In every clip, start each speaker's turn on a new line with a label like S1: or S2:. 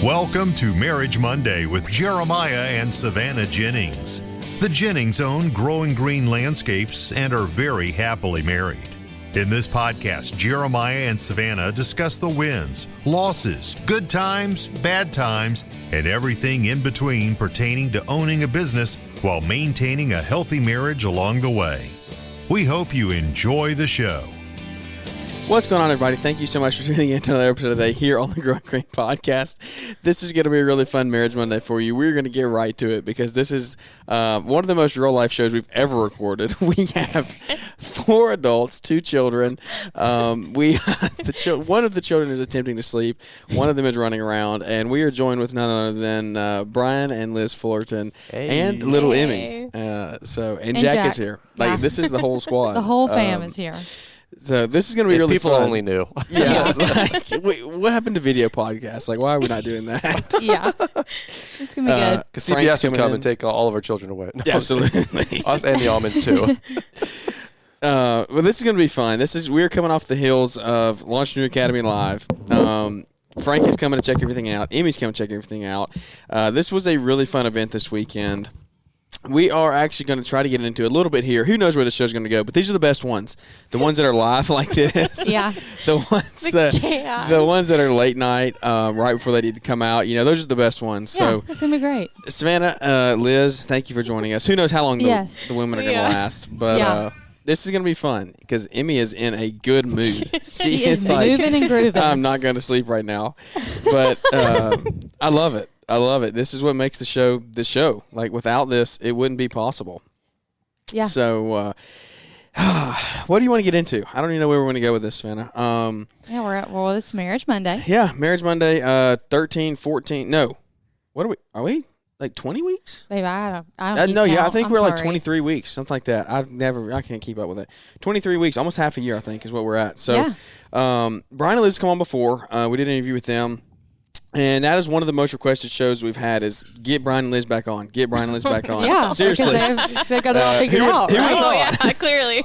S1: Welcome to Marriage Monday with Jeremiah and Savannah Jennings. The Jennings own Growing Green Landscapes and are very happily married. In this podcast, Jeremiah and Savannah discuss the wins, losses, good times, bad times, and everything in between pertaining to owning a business while maintaining a healthy marriage along the way. We hope you enjoy the show.
S2: What's going on, everybody? Thank you so much for tuning in to another episode today here on the Growing Green Podcast. This is going to be a really fun Marriage Monday for you. We're going to get right to it because this is one of the most real-life shows we've ever recorded. We have 4 adults, 2 children. One of the children is attempting to sleep. One of them is running around, and we are joined with none other than Brian and Liz Fullerton and little Emmy. And Jack is here. This is the whole squad.
S3: The whole fam is here.
S2: So this is going to be really
S4: people
S2: fun.
S4: Only knew.
S2: Yeah. Wait, what happened to video podcasts? Why are we not doing that?
S3: Yeah. It's going to be good.
S4: Because CBS would come and take all of our children away. No,
S2: absolutely.
S4: Us and the almonds, too.
S2: Well, this is going to be fun. We're coming off the heels of Launch New Academy Live. Frank is coming to check everything out. Emmy's coming to check everything out. This was a really fun event this weekend. We are actually going to try to get into a little bit here. Who knows where the show's going to go? But these are the best ones. The ones that are live like this.
S3: Yeah.
S2: The ones that are late night, right before they need to come out. Those are the best ones.
S3: Yeah,
S2: so
S3: it's going to be great.
S2: Savannah, Liz, thank you for joining us. Who knows how long the women are going to last? But this is going to be fun because Emmy is in a good mood.
S3: She is moving and grooving.
S2: I'm not going to sleep right now. But I love it. This is what makes the show the show. Without this, it wouldn't be possible.
S3: Yeah.
S2: So, what do you want to get into? I don't even know where we're going to go with this, Savannah.
S3: It's Marriage Monday.
S2: Yeah, Marriage Monday, 13, 14. No. Are we? 20 weeks?
S3: Babe, I don't
S2: No,
S3: count.
S2: I think we're
S3: 23
S2: weeks, something like that. I can't keep up with it. 23 weeks, almost half a year, I think, is what we're at. So, Brian and Liz come on before. We did an interview with them. And that is one of the most requested shows we've had is get Brian and Liz back on. Get Briin and Liz back on.
S3: Yeah,
S2: seriously.
S3: They've got it all figured out.
S5: Yeah, clearly.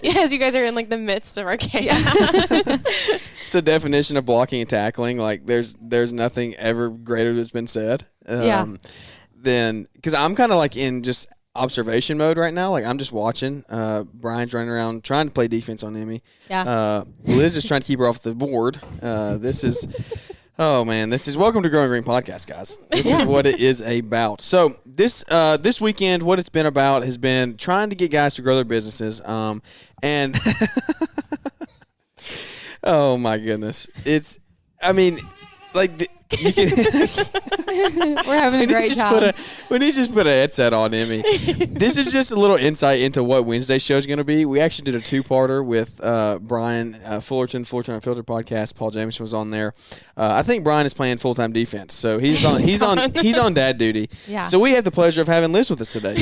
S5: Yes, you guys are in the midst of our chaos.
S2: It's the definition of blocking and tackling. There's nothing ever greater that's been said. Because I'm kind of in just observation mode right now. I'm just watching. Brian's running around trying to play defense on Emmy.
S3: Yeah.
S2: Liz is trying to keep her off the board. This is welcome to Growing Green Podcast, guys. This is what it is about. So this weekend, what it's been about has been trying to get guys to grow their businesses. And oh my goodness, you can
S3: we're having a great time.
S2: We need to just put a headset on Emmy. This is just a little insight into what Wednesday's show is going to be. We actually did a 2-parter with Brian Fullerton Unfiltered podcast. Paul Jameson was on there. I think Brian is playing full-time defense, so he's on dad duty.
S3: Yeah.
S2: So we have the pleasure of having Liz with us today.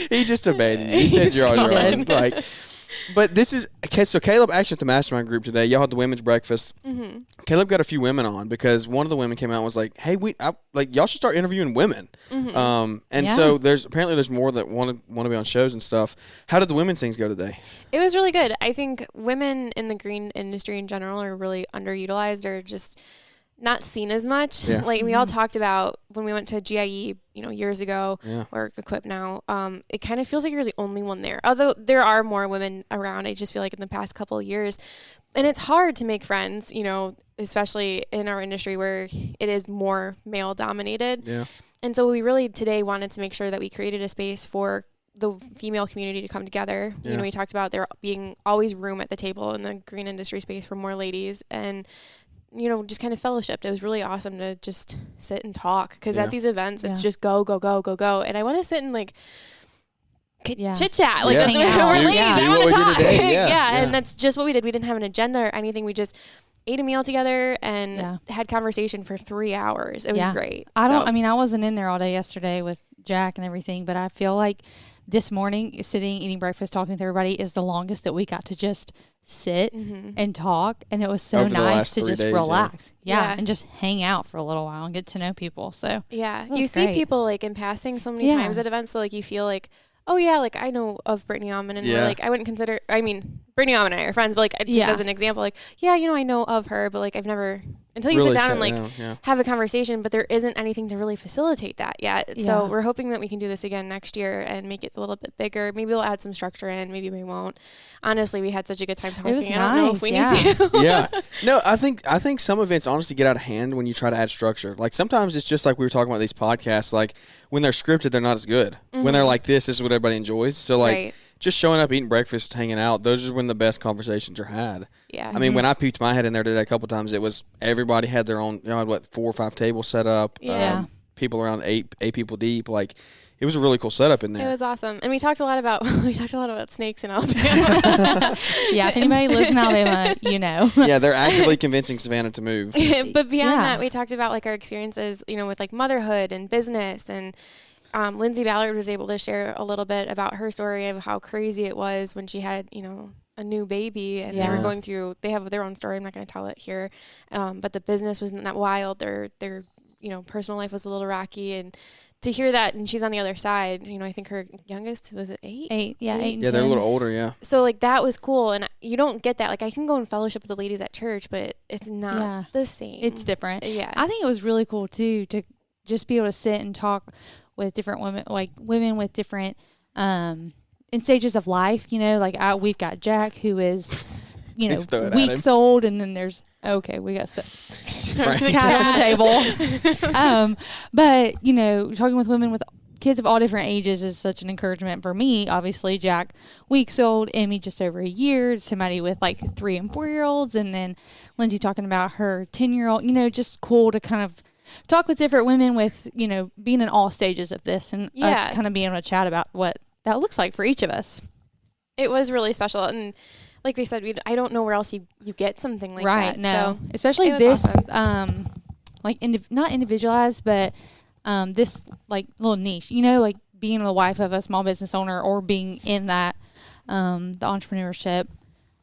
S2: He just abandoned you. He said you're on your own. But this is okay. So Caleb actually at the mastermind group today, y'all had the women's breakfast. Mm-hmm. Caleb got a few women on because one of the women came out and was like, "Hey, y'all should start interviewing women." Mm-hmm. So there's more that want to be on shows and stuff. How did the women's things go today?
S5: It was really good. I think women in the green industry in general are really underutilized or just not seen as much. Yeah. We all talked about when we went to GIE, years ago, or Equip now, it kind of feels like you're the only one there. Although there are more women around, I just feel like in the past couple of years. And it's hard to make friends, especially in our industry where it is more male dominated. Yeah. And so we really today wanted to make sure that we created a space for the female community to come together. Yeah. We talked about there being always room at the table in the green industry space for more ladies and just kind of fellowshipped. It was really awesome to just sit and talk because at these events, it's just go, go, go, go, go. And I want to sit and chit chat. That's what we're ladies. I want to talk. And that's just what we did. We didn't have an agenda or anything. We just ate a meal together and had conversation for 3 hours. It was great.
S3: I wasn't in there all day yesterday with Jack and everything, but I feel like this morning sitting, eating breakfast, talking with everybody is the longest that we got to just sit and talk, and it was so nice to just relax and just hang out for a little while and get to know people. So
S5: you see people in passing so many times at events, so you feel like, oh yeah, like I know of Brittany Almond, and we're like, I wouldn't consider, I mean, Brittany Almond and I are friends, but like just as an example, like, yeah, you know, I know of her, but like I've never, until you
S2: really
S5: sit down and like have a conversation, but there isn't anything to really facilitate that yet. So we're hoping that we can do this again next year and make it a little bit bigger. Maybe we'll add some structure in, maybe we won't. Honestly, we had such a good time talking.
S3: It was
S5: I don't know if we need to.
S2: Yeah. No, I think some events honestly get out of hand when you try to add structure. Like sometimes it's just like we were talking about these podcasts, like when they're scripted, they're not as good. When they're like this is what everybody enjoys. So like just showing up, eating breakfast, hanging out, those are when the best conversations are had. Yeah. I mean, when I peeked my head in there today a couple times, it was everybody had their own, you know, had 4 or 5 tables set up.
S3: Yeah.
S2: People around 8 people deep. Like it was a really cool setup in there.
S5: It was awesome. And we talked a lot about snakes in Alabama.
S3: Yeah, if anybody lives in Alabama, you know.
S2: Yeah, they're actively convincing Savannah to move.
S5: But beyond that, we talked about like our experiences, you know, with like motherhood and business, and Lindsay Ballard was able to share a little bit about her story of how crazy it was when she had, you know, a new baby, and they were going through, they have their own story. I'm not going to tell it here. But the business wasn't that wild. Their, you know, personal life was a little rocky, and to hear that, and she's on the other side, you know, I think her youngest was it 8?
S3: 8, yeah, 8 and 10.
S2: Yeah, they're a little older, yeah.
S5: So like that was cool, and you don't get that. Like I can go and fellowship with the ladies at church, but it's not the same.
S3: It's different.
S5: Yeah,
S3: I think it was really cool too to just be able to sit and talk with different women, like women with different in stages of life. You know, like we've got Jack, who is, you know, weeks old, and then there's we got cat on the table. But you know, talking with women with kids of all different ages is such an encouragement for me. Obviously, Jack, weeks old, Emmy just over a year, somebody with like 3 and 4 year olds, and then Lindsay talking about her 10-year-old. You know, just cool to kind of talk with different women with, you know, being in all stages of this, and us kind of being able to chat about what that looks like for each of us. It was really special, and like we said, I don't know where else you get something like that. Right, no. So especially this, awesome. Like not individualized, but this like little niche, you know, like being the wife of a small business owner or being in that, the entrepreneurship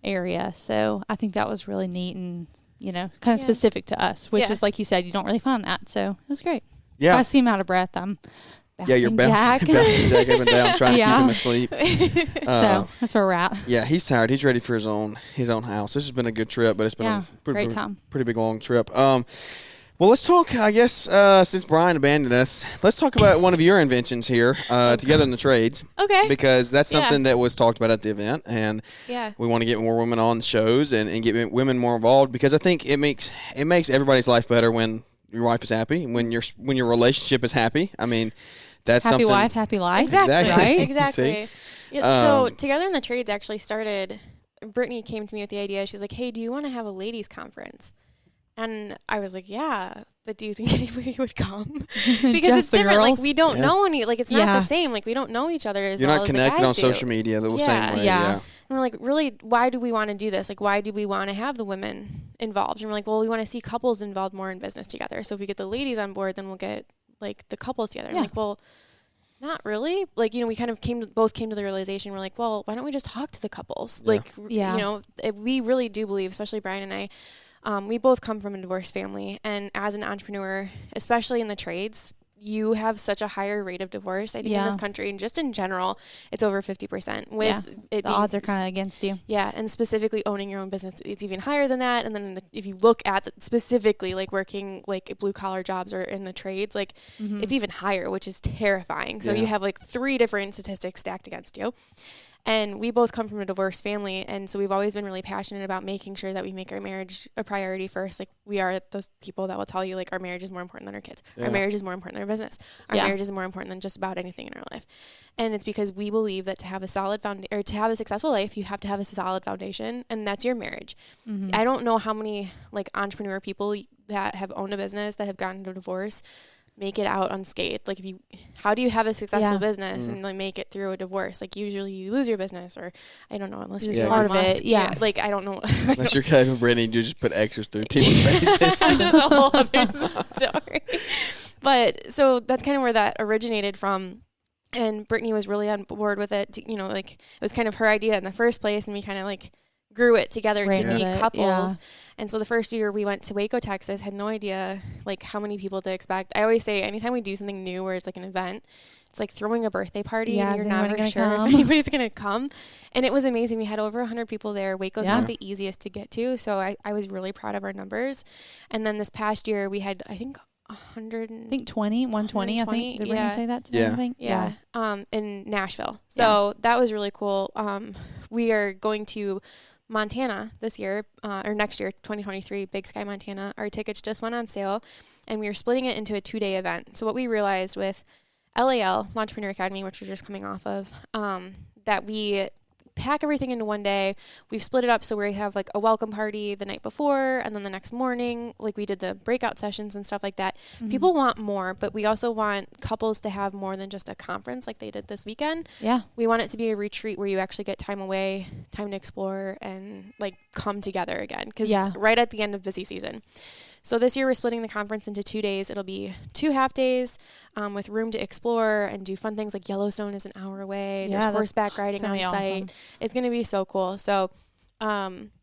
S3: area. So I think that was really neat and, you know, kind of specific to us, which is, like you said, you don't really find that. So it was great. Yeah. If I see him out of breath, I'm bouncing
S2: you're bouncing Jack up and down, trying to keep him asleep.
S3: So that's where we're at.
S2: Yeah, he's tired. He's ready for his own house. This has been a good trip, but it's been a pretty big long trip. Well, let's talk, I guess, since Brian abandoned us, let's talk about one of your inventions here, Together in the Trades. Okay. Because that's something that was talked about at the event, and we want to get more women on shows and get women more involved, because I think it makes everybody's life better when your wife is happy, when your relationship is happy. I mean, that's
S3: happy
S2: something.
S3: Happy wife, happy life.
S5: Exactly.
S3: Right?
S5: Exactly. So Together in the Trades actually started, Brittany came to me with the idea. She's like, hey, do you want to have a ladies conference? And I was like, yeah, but do you think anybody would come? Because it's different. Like, we don't know any, like, it's not the same. Like, we don't know each other as well as the guys do. You're not connected on social media the same way. Yeah. And we're like, really, why do we want to do this? Like, why do we want to have the women involved? And we're like, well, we want to see couples involved more in business together. So if we get the ladies on board, then we'll get, like, the couples together. Yeah. I'm like, well, not really. Like, you know, we kind of both came to the realization, we're like, well, why don't we just talk to the couples? Yeah. Like, you know, we really do believe, especially Brian and I, we both come from a divorced family, and as an entrepreneur, especially in the trades, you have such a higher rate of divorce. I think in this country, and just in general, it's over 50%. With the odds are kind of against you. Yeah, and specifically owning your own business, it's even higher than that. And then if you look at specifically like working like blue collar jobs or in the trades, like it's even higher, which is terrifying. So you have like 3 different statistics stacked against you. And we both come from a divorced family, and so we've always been really passionate about making sure that we make our marriage a priority first. Like, we are those people that will tell you, like, our marriage is more important than our kids. Yeah. Our marriage is more important than our business. Our marriage is more important than just about anything in our life. And it's because we believe that to have a solid or to have a successful life, you have to have a solid foundation, and that's your marriage. Mm-hmm. I don't know how many, like, entrepreneur people that have owned a business that have gotten into a divorce make it out unscathed. Like, how do you have a successful business and like make it through a divorce? Like, usually you lose your business, or I don't know, unless you're part of it. Yeah, like I don't know.
S2: Unless you're kind of Brittany, you just put extras through people's faces.
S5: It's just a whole other story. But so that's kind of where that originated from. And Brittany was really on board with it. You know, like, it was kind of her idea in the first place, and we kind of like grew it together
S3: Ran
S5: to
S3: with
S5: be
S3: it,
S5: couples.
S3: yeah.
S5: And so the first year we went to Waco, Texas, had no idea like how many people to expect. I always say anytime we do something new where it's like an event, it's like throwing a birthday party and you're never sure if anybody's going to come. And it was amazing. We had over 100 people there. Waco's not the easiest to get to. So I was really proud of our numbers. And then this past year we had, I think,
S3: 120, I think. Did Brittany say that today? I think?
S5: Yeah. In Nashville. So that was really cool. We are going to Montana this year, or next year, 2023, Big Sky, Montana. Our tickets just went on sale, and we are splitting it into a 2-day event. So what we realized with LAL, Entrepreneur Academy, which we're just coming off of, that we pack everything into one day. We've split it up so we have like a welcome party the night before, and then the next morning, like we did the breakout sessions and stuff like that. Mm-hmm. People want more, but we also want couples to have more than just a conference like they did this weekend. Yeah. We want it to be a retreat where you actually get time away, time to explore, and like come together again, because it's right at the end of busy season. So this year we're splitting the conference into 2 days. It'll be 2 half days with room to explore and do fun things like Yellowstone is an hour away. There's horseback riding on site. Awesome. It's going to be so cool. So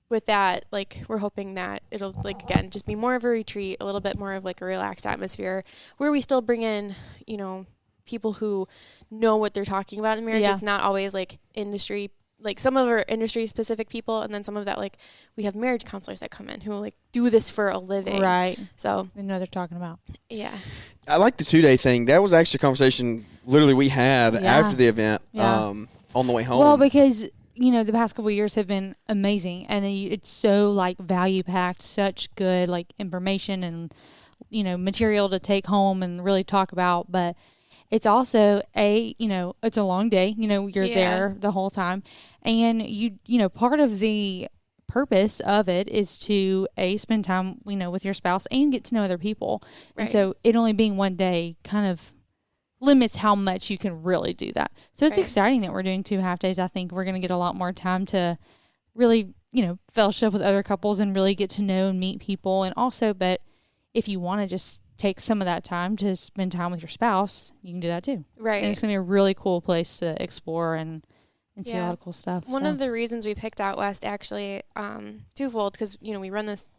S5: with that, like we're hoping that it'll like, again, just be more of a retreat, a little bit more of like a relaxed atmosphere where we still bring in, you know, people who know what they're talking about in marriage. It's not always like industry, like some of our industry specific people, and then some of that, like we have marriage counselors that come in who like do this for a living. Right. So
S3: they know what they're talking about.
S5: Yeah.
S2: I like the 2-day thing. That was actually a conversation literally we had after the event on the way home.
S3: Well, because, you know, the past couple of years have been amazing, and it's so like value packed, such good like information and, you know, material to take home and really talk about. But it's also it's a long day, you know, you're there the whole time. And you know, part of the purpose of it is to spend time, you know, with your spouse and get to know other people. Right. And so it only being 1 day kind of limits how much you can really do that. So it's exciting that we're doing 2 half days. I think we're going to get a lot more time to really, you know, fellowship with other couples and really get to know and meet people. And also, but if you want to just take some of that time to spend time with your spouse, you can do that too. Right. And it's going to be a really cool place to explore and see a lot of cool stuff.
S5: One of the reasons we picked out West actually, twofold, because, you know, we run this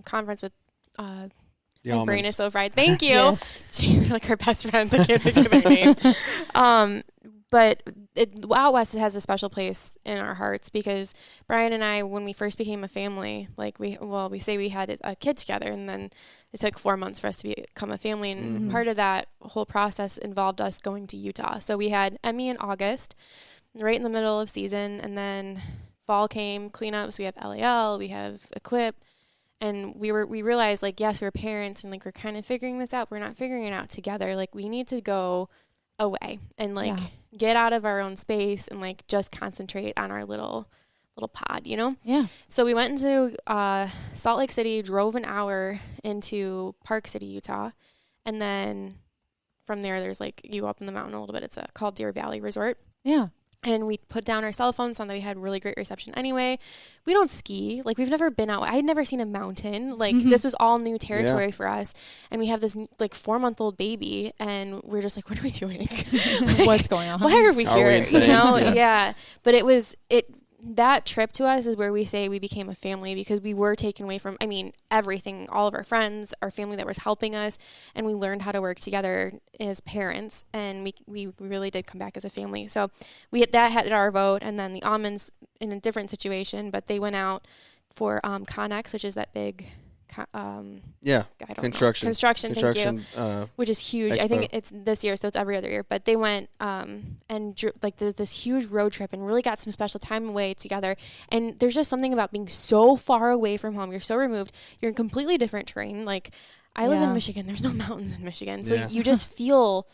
S5: conference with my brain is so fried. Thank you. Yes. Jeez, they're like our best friends. I can't think of their name. But out West has a special place in our hearts because Brian and I, when we first became a family, like we say we had a kid together, and then it took 4 months for us to become a family. And part of that whole process involved us going to Utah. So we had Emmy in August, right in the middle of season, and then fall came, cleanups. We have LAL, we have Equip, and we realized, like, yes, we're parents, and like we're kind of figuring this out. We're not figuring it out together. Like, we need to go away and like get out of our own space and like just concentrate on our little pod, you know? Yeah. So we went into Salt Lake City, drove an hour into Park City, Utah, and then from there, there's like you go up in the mountain a little bit. It's called Deer Valley Resort. Yeah. And we put down our cell phones, found that we had really great reception anyway. We don't ski. Like, we've never been out. I had never seen a mountain. Like, this was all new territory for us. And we have this, like, 4-month-old baby, and we're just like, what are we doing? Like,
S3: what's going on?
S5: Why are we here? You know? Yeah. But that trip to us is where we say we became a family, because we were taken away from, everything, all of our friends, our family that was helping us, and we learned how to work together as parents, and we really did come back as a family. So that had our vote, and then the Almonds in a different situation, but they went out for ConX, which is that big construction, thank you, which is huge. Expo. I think it's this year, so it's every other year, but they went and drew, like this huge road trip and really got some special time away together. And there's just something about being so far away from home. You're so removed. You're in completely different terrain. Like, I live in Michigan. There's no mountains in Michigan, so you just feel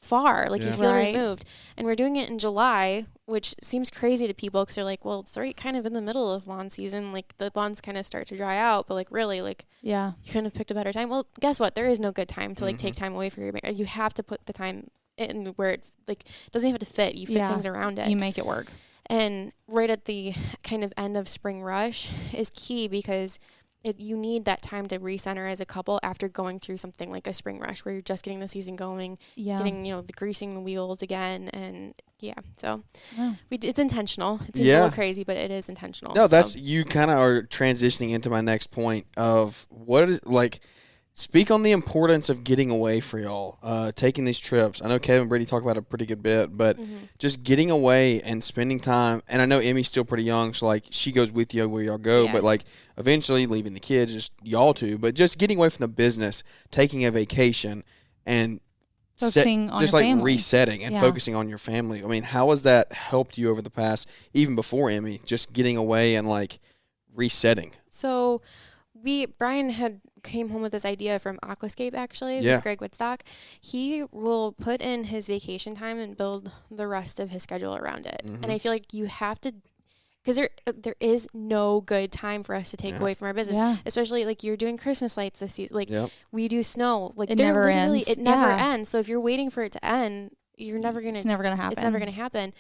S5: far, like you feel removed. And we're doing it in July, which seems crazy to people because they're like, well, it's right kind of in the middle of lawn season, like the lawns kind of start to dry out, but like really, like, you couldn't have picked a better time. Well, guess what, there is no good time to like take time away for your marriage. You have to put the time in where it like doesn't even have to fit. You fit things around it,
S3: you make it work.
S5: And right at the kind of end of spring rush is key, because you need that time to recenter as a couple after going through something like a spring rush where you're just getting the season going, getting, the greasing the wheels again. And Yeah, so
S3: Wow.
S5: it's intentional. It's a little crazy, but it is intentional.
S2: No, that's you kind of are transitioning into my next point of what is like. Speak on the importance of getting away for y'all, taking these trips. I know Kevin and Brittany talk about it a pretty good bit, but just getting away and spending time. And I know Emmy's still pretty young, so like she goes with you where y'all go. But like eventually leaving the kids, just y'all two. But just getting away from the business, taking a vacation, and
S3: focusing on
S2: just
S3: your
S2: like
S3: family.
S2: resetting and focusing on your family. I mean, how has that helped you over the past, even before Emmy, just getting away and like resetting?
S5: So Brian came home with this idea from Aquascape, actually, with Greg Woodstock. He will put in his vacation time and build the rest of his schedule around it. And I feel like you have to, because there is no good time for us to take away from our business, especially like you're doing Christmas lights this season. Like we do snow. Like
S3: it never ends.
S5: It never ends. So if you're waiting for it to end, you're never gonna.
S3: It's never gonna happen.
S5: It's never gonna happen.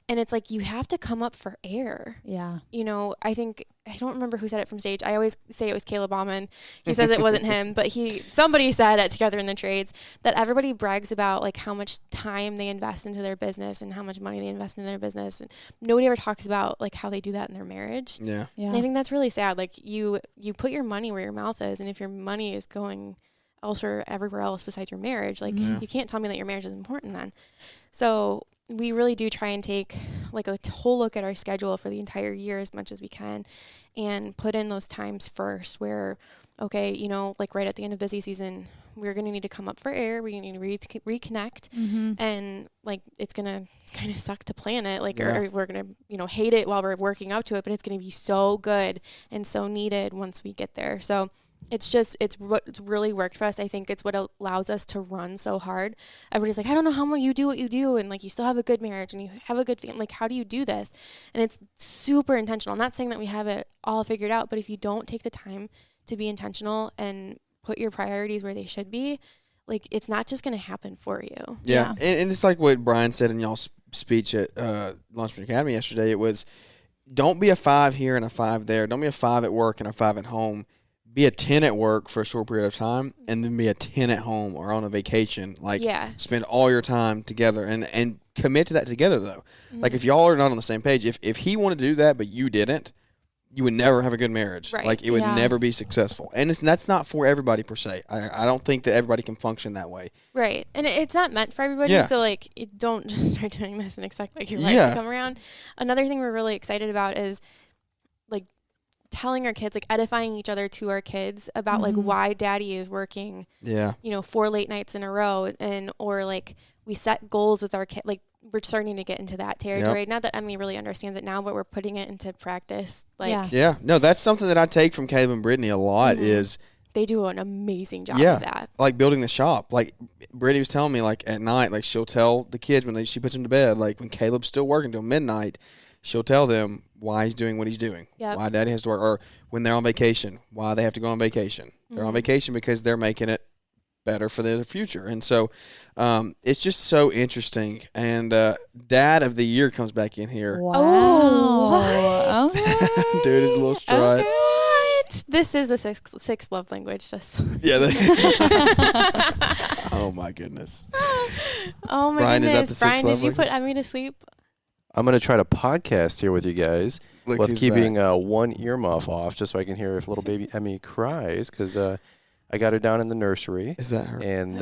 S5: And it's like you have to come up for air.
S3: Yeah.
S5: You know, I don't remember who said it from stage. I always say it was Caleb Bauman. He says it wasn't him, but somebody said at Together in the Trades that everybody brags about like how much time they invest into their business and how much money they invest in their business. And nobody ever talks about like how they do that in their marriage.
S2: Yeah.
S5: And I think that's really sad. Like you put your money where your mouth is. And if your money is going elsewhere, everywhere else besides your marriage, like you can't tell me that your marriage is important then. So we really do try and take like a whole look at our schedule for the entire year as much as we can and put in those times first where, okay, you know, like right at the end of busy season, we're going to need to come up for air. We need to reconnect and like, it's going to kind of suck to plan it. Like, or we're going to, you know, hate it while we're working up to it, but it's going to be so good and so needed once we get there. So it's what's really worked for us. I think it's what allows us to run so hard. Everybody's like, I don't know how you do what you do. And like, you still have a good marriage and you have a good family. Like, how do you do this? And it's super intentional. I'm not saying that we have it all figured out, but if you don't take the time to be intentional and put your priorities where they should be, like, it's not just going to happen for you.
S2: Yeah. And it's like what Brian said in y'all's speech at Launchpad Academy yesterday. It was, don't be a 5 here and a 5 there. Don't be a 5 at work and a 5 at home. Be a 10 at work for a short period of time and then be a 10 at home or on a vacation. Like, spend all your time together and commit to that together, though. Like, if y'all are not on the same page, if he wanted to do that but you didn't, you would never have a good marriage.
S5: Right.
S2: Like, it would never be successful. And that's not for everybody, per se. I don't think that everybody can function that way.
S5: Right. And it's not meant for everybody.
S2: Yeah.
S5: So, like, don't just start doing this and expect, like, your life to come around. Another thing we're really excited about is, like, telling our kids, like edifying each other to our kids about like why daddy is working, you know, 4 late nights in a row. And, or like we set goals with our kid, like we're starting to get into that territory. Not that Emily really understands it now, but we're putting it into practice. Like,
S2: no, that's something that I take from Caleb and Brittany a lot is
S5: they do an amazing job of that.
S2: Like building the shop. Like Brittany was telling me, like at night, like she'll tell the kids when she puts them to bed, like when Caleb's still working till midnight, she'll tell them why he's doing what he's doing, why daddy has to work, or when they're on vacation, why they have to go on vacation. They're on vacation because they're making it better for their future. And so it's just so interesting. And Dad of the Year comes back in here.
S3: Wow. Oh, okay.
S2: Dude, his little strut.
S5: Okay. What? This is the sixth love language. Just
S2: oh, my goodness.
S5: Oh, my
S2: Brian,
S5: goodness.
S2: Is that the
S5: Brian, did you put
S2: language?
S5: Emmy to sleep?
S4: I'm going to try to podcast here with you guys with keeping one earmuff off just so I can hear if little baby Emmy cries because I got her down in the nursery.
S2: Is that her?
S4: And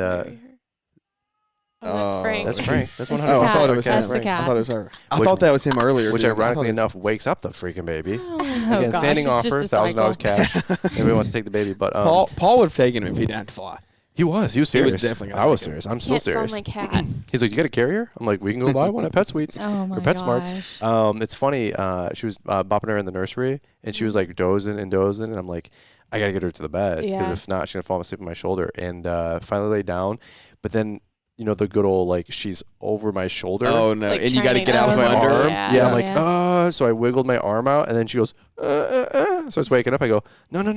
S5: that's Frank.
S4: That's Frank. That's 100%.
S2: Oh, I thought it was
S3: That's
S2: him.
S3: the cat.
S2: I thought it was her. I thought that was him earlier.
S4: Which
S2: dude.
S4: ironically enough wakes up the freaking baby. Again,
S3: gosh,
S4: standing
S3: it's
S4: offer,
S3: just a
S4: $1,000 cash. Everybody wants to take the baby, but
S2: Paul would have taken him if he didn't have to fly.
S4: He was serious.
S2: definitely gonna
S4: I was
S2: take him.
S4: serious. I'm still
S5: Can't
S4: serious.
S5: sound like cat.
S4: He's like, you got a carrier? I'm like, we can go buy one at Pet Suites
S3: Oh my
S4: or Pet
S3: gosh.
S4: Smarts. It's funny. She was bopping her in the nursery, and she was like dozing, and I'm like, I gotta get her to the bed because if not, she's gonna fall asleep on my shoulder. And finally laid down, but then. You know, the good old, like, she's over my shoulder.
S2: Oh, no.
S5: Like
S2: and you got to get out from
S4: my
S2: under
S4: arm.
S2: her.
S4: Yeah, I'm like, so I wiggled my arm out, and then she goes, So I was waking up. I go, no. and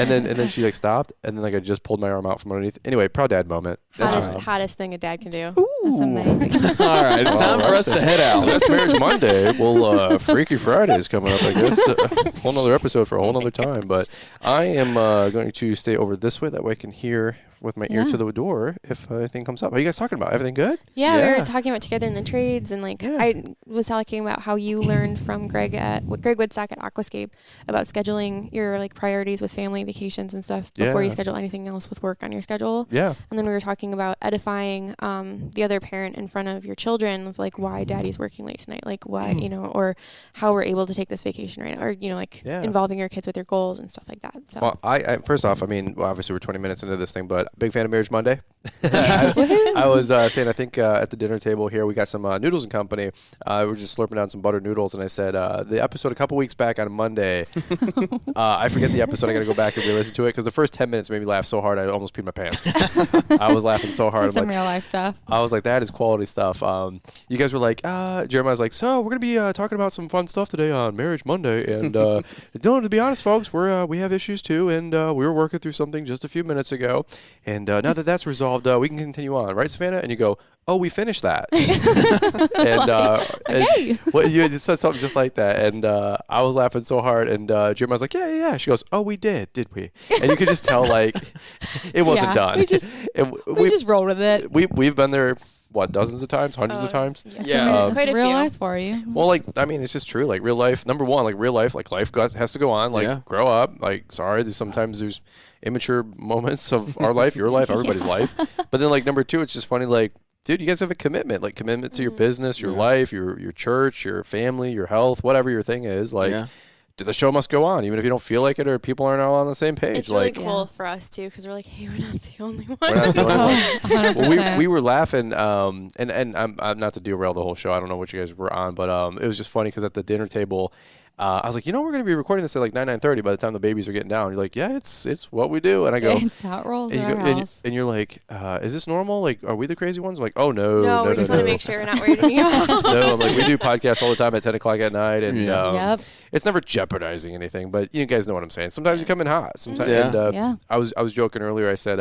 S4: then she, like, stopped, and then, like, I just pulled my arm out from underneath. Anyway, proud dad moment.
S5: Hottest thing a dad can do.
S3: That's amazing.
S2: All right. It's time for us to head out.
S4: That's Marriage Monday. Well, Freaky Friday is coming up, I guess. Whole nother episode for a whole nother time. But I am going to stay over this way. That way I can hear with my ear to the door if anything comes up. What are you guys talking about? Everything good?
S5: Yeah, we were talking about together in the trades, and I was talking about how you learned from Greg Woodstock at Aquascape about scheduling your priorities with family vacations and stuff before you schedule anything else with work on your schedule.
S4: Yeah.
S5: And then we were talking about edifying the other parent in front of your children of why daddy's working late tonight, why or how we're able to take this vacation right now, or involving your kids with your goals and stuff like that. So.
S4: Well, I first off, obviously we're 20 minutes into this thing, but big fan of Marriage Monday. I was saying, I think at the dinner table here, we got some Noodles and Company. We're just slurping down some buttered noodles, and I said, the episode a couple weeks back on Monday, I forget the episode. I got to go back and re-listen to it because the first 10 minutes made me laugh so hard I almost peed my pants. I was laughing so hard.
S3: That's some real life stuff.
S4: I was like, that is quality stuff. You guys were like, Jeremiah's like, so we're going to be talking about some fun stuff today on Marriage Monday. And to be honest, folks, we have issues too, and we were working through something just a few minutes ago. And now that that's resolved, we can continue on. Right, Savannah? And you go, oh, we finished that. And you said something just like that. And I was laughing so hard. And Jeremiah's like, yeah. She goes, oh, we did we? And you could just tell, it wasn't done.
S3: We just rolled with it.
S4: We've been there, dozens of times, hundreds of times?
S5: Yeah.
S3: It's real life for you.
S4: Well, it's just true. Real life, number one, real life, life has to go on. Grow up. Sometimes there's immature moments of our life, your life, everybody's life. But then, number two, it's just funny, dude, you guys have a commitment, commitment to your business, your life, your church, your family, your health, whatever your thing is. The show must go on, even if you don't feel like it or people aren't all on the same page.
S5: It's really cool for us, too, because we're like, hey, we're not the only one.
S4: We're not the only one. Well, we were laughing, and I'm not to derail the whole show. I don't know what you guys were on, but it was just funny because at the dinner table, I was like, we're going to be recording this at 9:30 by the time the babies are getting down. You're like, yeah, it's what we do. And I go,
S3: it's how it rolls in our house.
S4: And you're like, is this normal? Are we the crazy ones? I'm like, oh, no.
S5: No, we just want to make sure we're not weirding you out.
S4: No, I'm like, we do podcasts all the time at 10 o'clock at night. And it's never jeopardizing anything. But you guys know what I'm saying. Sometimes you come in hot. Sometimes, I was joking earlier. I said,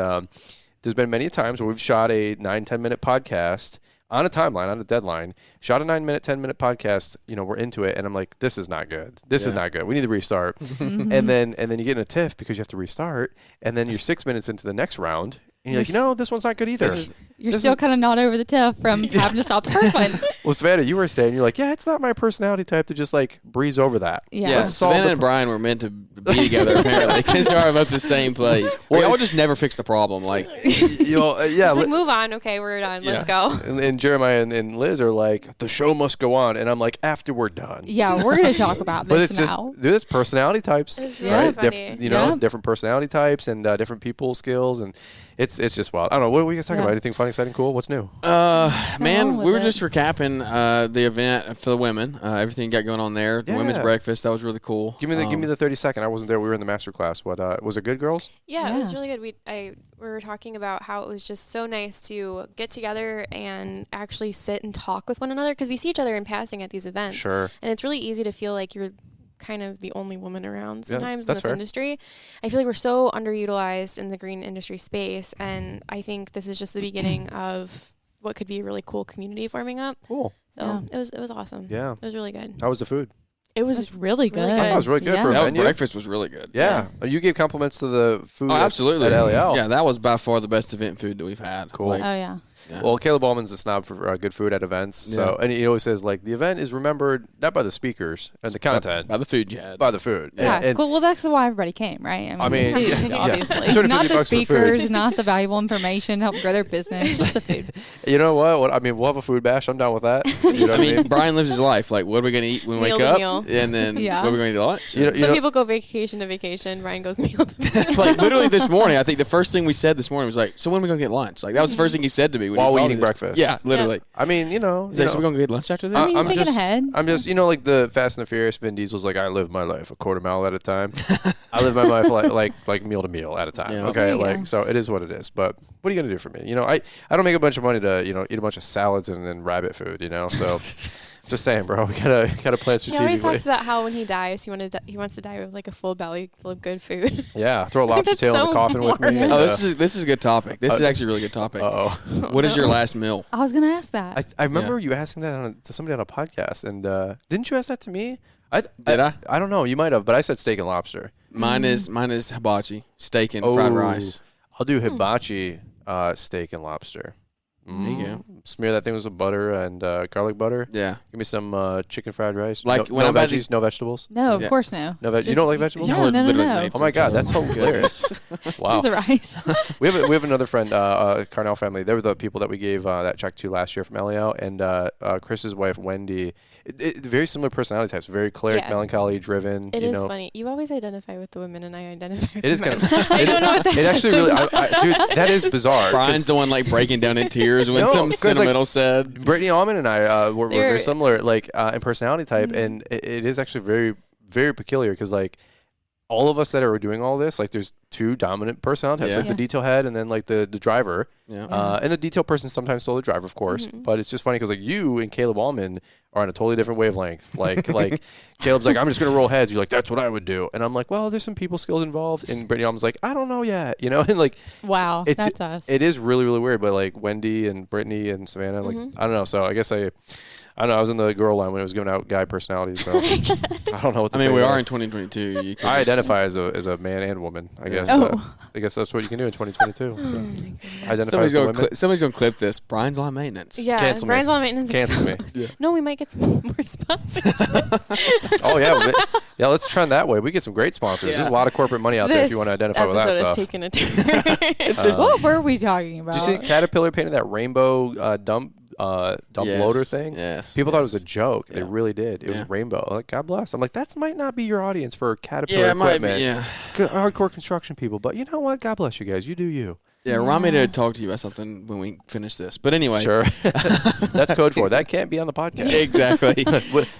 S4: there's been many times where we've shot a 9-10 minute podcast on a timeline, on a deadline, shot a 9-minute, 10-minute podcast, we're into it, and I'm like, this is not good. This is not good. We need to restart. and then you get in a tiff because you have to restart, and then you're 6 minutes into the next round, and you're like, this one's not good either.
S3: You're still kind of not over the tiff from having to stop the first one.
S4: Well, Savannah, you were saying, you're like, it's not my personality type to just breeze over that.
S2: Yeah, Savannah and Brian were meant to be together apparently because they're both the same place. Well, y'all just never fix the problem.
S5: Just move on. Okay, we're done. Let's go.
S4: And Jeremiah and Liz are like, the show must go on, and I'm like, after we're done.
S3: Yeah, we're going to talk about this
S4: but it's
S3: now.
S4: Dude, it's personality types,
S5: it's really funny.
S4: Different personality types and different people skills, and it's just wild. I don't know. What are we guys talking about? Anything fun, exciting, cool? What's new?
S2: Man, we were just recapping the event for the women. Everything got going on there. The women's breakfast, that was really cool.
S4: Give me the 30-second. I wasn't there. We were in the master class. What was it good, girls?
S5: Yeah, it was really good. We were talking about how it was just so nice to get together and actually sit and talk with one another because we see each other in passing at these events.
S4: Sure.
S5: And it's really easy to feel like you're kind of the only woman around sometimes in this industry. I feel like we're so underutilized in the green industry space, and I think this is just the beginning of what could be a really cool community forming up.
S4: Cool.
S5: So it was awesome.
S4: Yeah.
S5: It was really good.
S4: How was the food?
S3: It was really good.
S4: I thought it was really good for a venue.
S2: Breakfast was really good.
S4: Yeah. You gave compliments to the food
S2: absolutely.
S4: At LAL.
S2: Yeah, that was by far the best event food that we've had.
S4: Cool.
S3: Yeah.
S4: Well, Caleb Ballman's a snob for good food at events. So, and he always says the event is remembered not by the speakers and the content,
S2: by the food you had.
S4: By the food.
S3: Yeah, cool. Well, that's why everybody came, right?
S4: I mean
S3: food, obviously, not the speakers, not the valuable information, help grow their business, just the food.
S4: You know what? I mean, we'll have a food bash. I'm down with that. You know what I mean?
S2: Brian lives his life. What are we gonna eat when we wake up? And then what are we gonna eat lunch?
S5: Some people go vacation to vacation. Brian goes meal to meal.
S2: Literally this morning, I think the first thing we said this morning was so when are we gonna get lunch? That was the first thing he said to me
S4: while we eating breakfast.
S2: Yeah, literally.
S4: I mean,
S2: He's like, so we're going to get lunch after this?
S3: I mean, I'm thinking ahead.
S4: I'm just, the Fast and the Furious, Vin Diesel's like, I live my life a quarter mile at a time. I live my life like meal to meal at a time. Yeah. Okay, so it is what it is. But what are you going to do for me? I don't make a bunch of money to, eat a bunch of salads and rabbit food, so... Just saying, bro. We gotta plan strategically.
S5: He always talks about how when he dies, he wants to die with a full belly full of good food.
S4: Yeah, throw a lobster tail in the coffin with me.
S2: And, this is a good topic. This is actually a really good topic. What is your last meal?
S3: I was gonna ask that.
S4: I remember you asking that to somebody on a podcast, and didn't you ask that to me?
S2: Did I?
S4: I don't know. You might have, but I said steak and lobster.
S2: Mine is hibachi, steak and fried rice.
S4: I'll do hibachi steak and lobster.
S2: There you go.
S4: Smear that thing with some butter and garlic butter.
S2: Yeah.
S4: Give me some chicken fried rice.
S2: Like
S4: no
S2: when I'm
S4: veggies, no vegetables.
S3: No, of course no.
S4: No veggies. You don't like vegetables?
S3: No.
S4: Oh my God, that's hilarious! Wow.
S3: Just the rice.
S4: we have another friend, Carnell family. They were the people that we gave that check to last year from LAL, and Chris's wife Wendy. Very similar personality types. Very choleric, melancholy, driven.
S5: It is funny. You always identify with the women, and I identify with
S4: it is
S5: the
S4: kind
S5: men.
S4: of.
S5: I don't know what that
S4: It actually really, dude, that is bizarre.
S2: Brian's the one like breaking down in tears when something sentimental said.
S4: Brittany Almond and I were very similar, like in personality type, and it is actually very, very peculiar because like all of us that are doing all this, like there's two dominant personality types, like the detail head and then like the driver. Yeah. And the detail person sometimes still the driver, of course. But it's just funny because like you and Caleb Almond are on a totally different wavelength. Like Caleb's like, I'm just gonna roll heads. You're like, that's what I would do. And I'm like, well, there's some people skills involved. And Brittany Almond's like, I don't know yet, and like,
S3: wow, that's us.
S4: It is really, really weird. But like Wendy and Brittany and Savannah, like I don't know. So I guess I don't know. I was in the girl line when it was giving out guy personalities. So I don't know what to say.
S2: I mean, we are in 2022.
S4: I identify as a man and woman. I guess. I guess that's what you can do in 2022. So identify as women.
S2: Somebody's gonna clip this. Brian's on maintenance.
S5: Yeah,
S4: Cancel
S5: Brian's
S4: me.
S5: on maintenance.
S4: Cancel me.
S2: Yeah.
S5: No, we might get some more sponsorships.
S4: Oh yeah, yeah. Let's trend that way. We get some great sponsors.
S2: Yeah.
S4: There's a lot of corporate money out there if you want to identify with that stuff.
S5: Taking a turn.
S3: What were we talking about?
S4: Did you see Caterpillar painted that rainbow dump loader thing?
S2: Yes.
S4: People thought it was a joke. They
S2: Yeah.
S4: really did. It was rainbow. Like, God bless. I'm like, that might not be your audience for Caterpillar
S2: Yeah, it might
S4: equipment.
S2: be, yeah.
S4: Hardcore construction people. But you know what? God bless you guys. You do you.
S2: Yeah, remind me to talk to you about something when we finish this. But anyway.
S4: Sure. That's code for it. That can't be on the podcast.
S2: Exactly.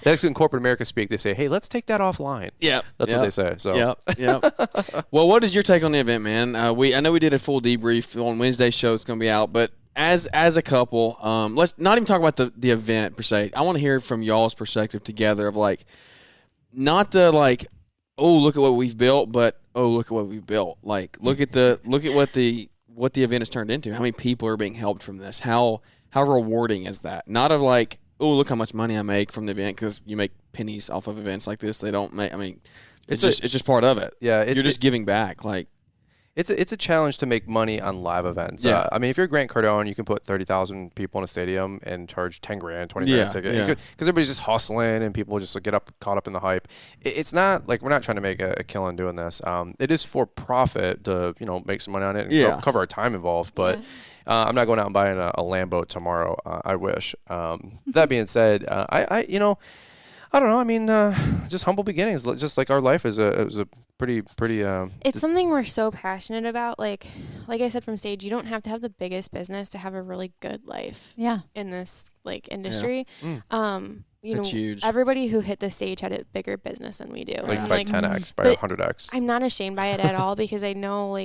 S4: That's in corporate America speak. They say, hey, let's take that offline.
S2: Yeah.
S4: That's what they say. So.
S2: Yep. Well, what is your take on the event, man? I know we did a full debrief on Wednesday's show. It's going to be out. But as a couple, let's not even talk about the event per se. I want to hear from y'all's perspective together of like, not the like, oh, look at what we've built, but oh, look at what we've built. Like, look at what the event has turned into. How many people are being helped from this? How rewarding is that? Not of like, oh, look how much money I make from the event, because you make pennies off of events like this. They don't make. I mean, it's just part of it.
S4: Yeah,
S2: you're just giving back. Like,
S4: it's a challenge to make money on live events.
S2: Yeah.
S4: I mean, if you're Grant Cardone, you can put 30,000 people in a stadium and charge 10 grand, 20 grand a ticket.
S2: Yeah.
S4: Because everybody's just hustling and people just get caught up in the hype. It's not like we're not trying to make a killing doing this. It is for profit to make some money on it and cover our time involved. But I'm not going out and buying a Lambo tomorrow. I wish. That being said, I don't know. I mean, just humble beginnings. Just like our life is it was a pretty.
S5: It's something we're so passionate about. Like I said from stage, you don't have to have the biggest business to have a really good life.
S3: Yeah.
S5: In this industry,
S2: That's huge.
S5: Everybody who hit the stage had a bigger business than we do.
S4: Like by 10x, by 100x.
S5: I'm not ashamed by it at all because I know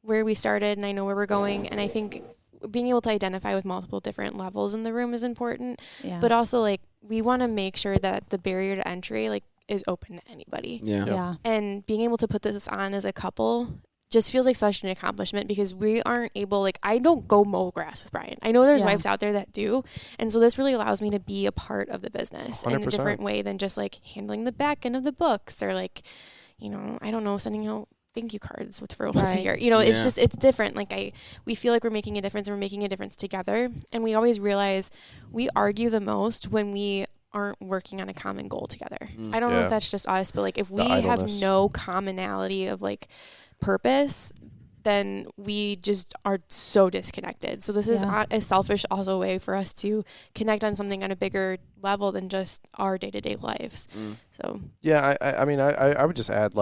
S5: where we started and I know where we're going, and I think being able to identify with multiple different levels in the room is important. Yeah. But also we want to make sure that the barrier to entry is open to anybody.
S3: Yeah.
S5: And being able to put this on as a couple just feels like such an accomplishment because we aren't able, I don't go mow grass with Brian. I know there's wives out there that do. And so this really allows me to be a part of the business 100%. In a different way than just handling the back end of the books or I don't know, sending out thank you cards for once a year. It's different. We feel like we're making a difference and we're making a difference together. And we always realize we argue the most when we aren't working on a common goal together. I don't know if that's just us, but if we have no commonality of purpose, then we just are so disconnected. So this is a selfish also way for us to connect on something on a bigger level than just our day-to-day lives. So
S4: yeah, I mean I would just add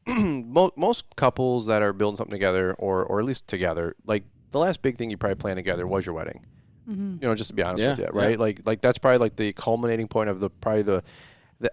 S4: most couples that are building something together or at least together, the last big thing you probably planned together was your wedding. Mm-hmm. Just to be honest with you, right? Yeah. Like that's probably the culminating point of the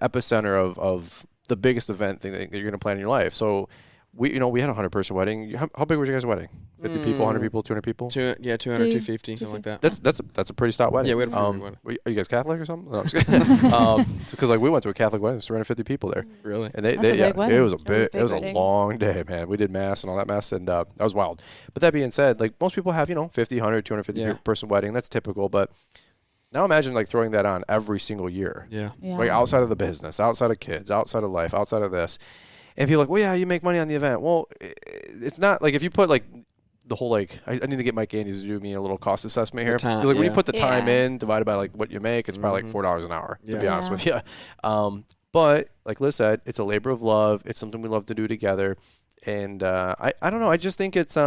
S4: epicenter of the biggest event thing that you're going to plan in your life. So we had a 100-person wedding. How big was your guys' wedding? 50 people, 100 people, 200 people?
S2: 200, 250, something like that.
S4: That's a pretty stout wedding.
S2: Yeah, we had a pretty wedding.
S4: Are you guys Catholic or something? No, I'm just kidding. Because we went to a Catholic wedding, 350 people there.
S2: Really?
S4: And it was a long day, man. We did mass and all that mess, and that was wild. But that being said, most people have 50, 100, 250 person wedding. That's typical, but now imagine throwing that on every single year.
S2: Yeah.
S4: Outside of the business, outside of kids, outside of life, outside of this. And people are well, yeah, you make money on the event. Well, it's not if you put the whole like I need to get Mike Andes to do me a little cost assessment here.
S2: Time,
S4: like when you put the time
S5: Yeah.
S4: in divided by like what you make, it's probably like $4 an hour. To be honest
S3: Yeah.
S4: with you. But like Liz said, it's a labor of love. It's something we love to do together. And I don't know. I just think it's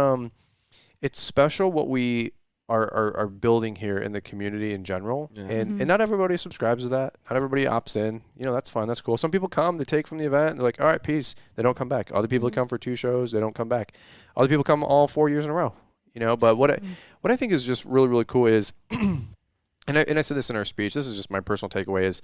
S4: special what we are building here in the community in general.
S2: Yeah.
S4: And not everybody subscribes to that. Not everybody opts in. You know, that's fine. That's cool. Some people come, they take from the event, and they're like, all right, peace. They don't come back. Other people come for 2 shows, they don't come back. Other people come all 4 years in a row. You know, but what I think is just really, really cool is, and I said this in our speech, this is just my personal takeaway is,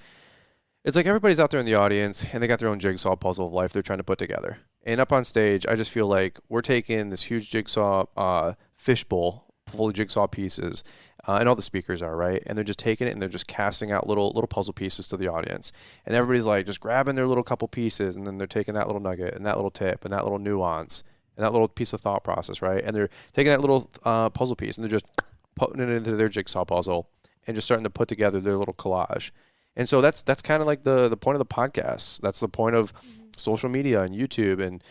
S4: it's like everybody's out there in the audience and they got their own jigsaw puzzle of life they're trying to put together. And up on stage, I just feel like we're taking this huge jigsaw fishbowl full of jigsaw pieces, and all the speakers are, right? And they're just taking it and they're just casting out little puzzle pieces to the audience. And everybody's like just grabbing their little couple pieces, and then they're taking that little nugget and that little tip and that little nuance and that little piece of thought process, right? And they're taking that little puzzle piece and they're just putting it into their jigsaw puzzle and just starting to put together their little collage. And so that's kind of like the point of the podcast. That's the point of social media and YouTube and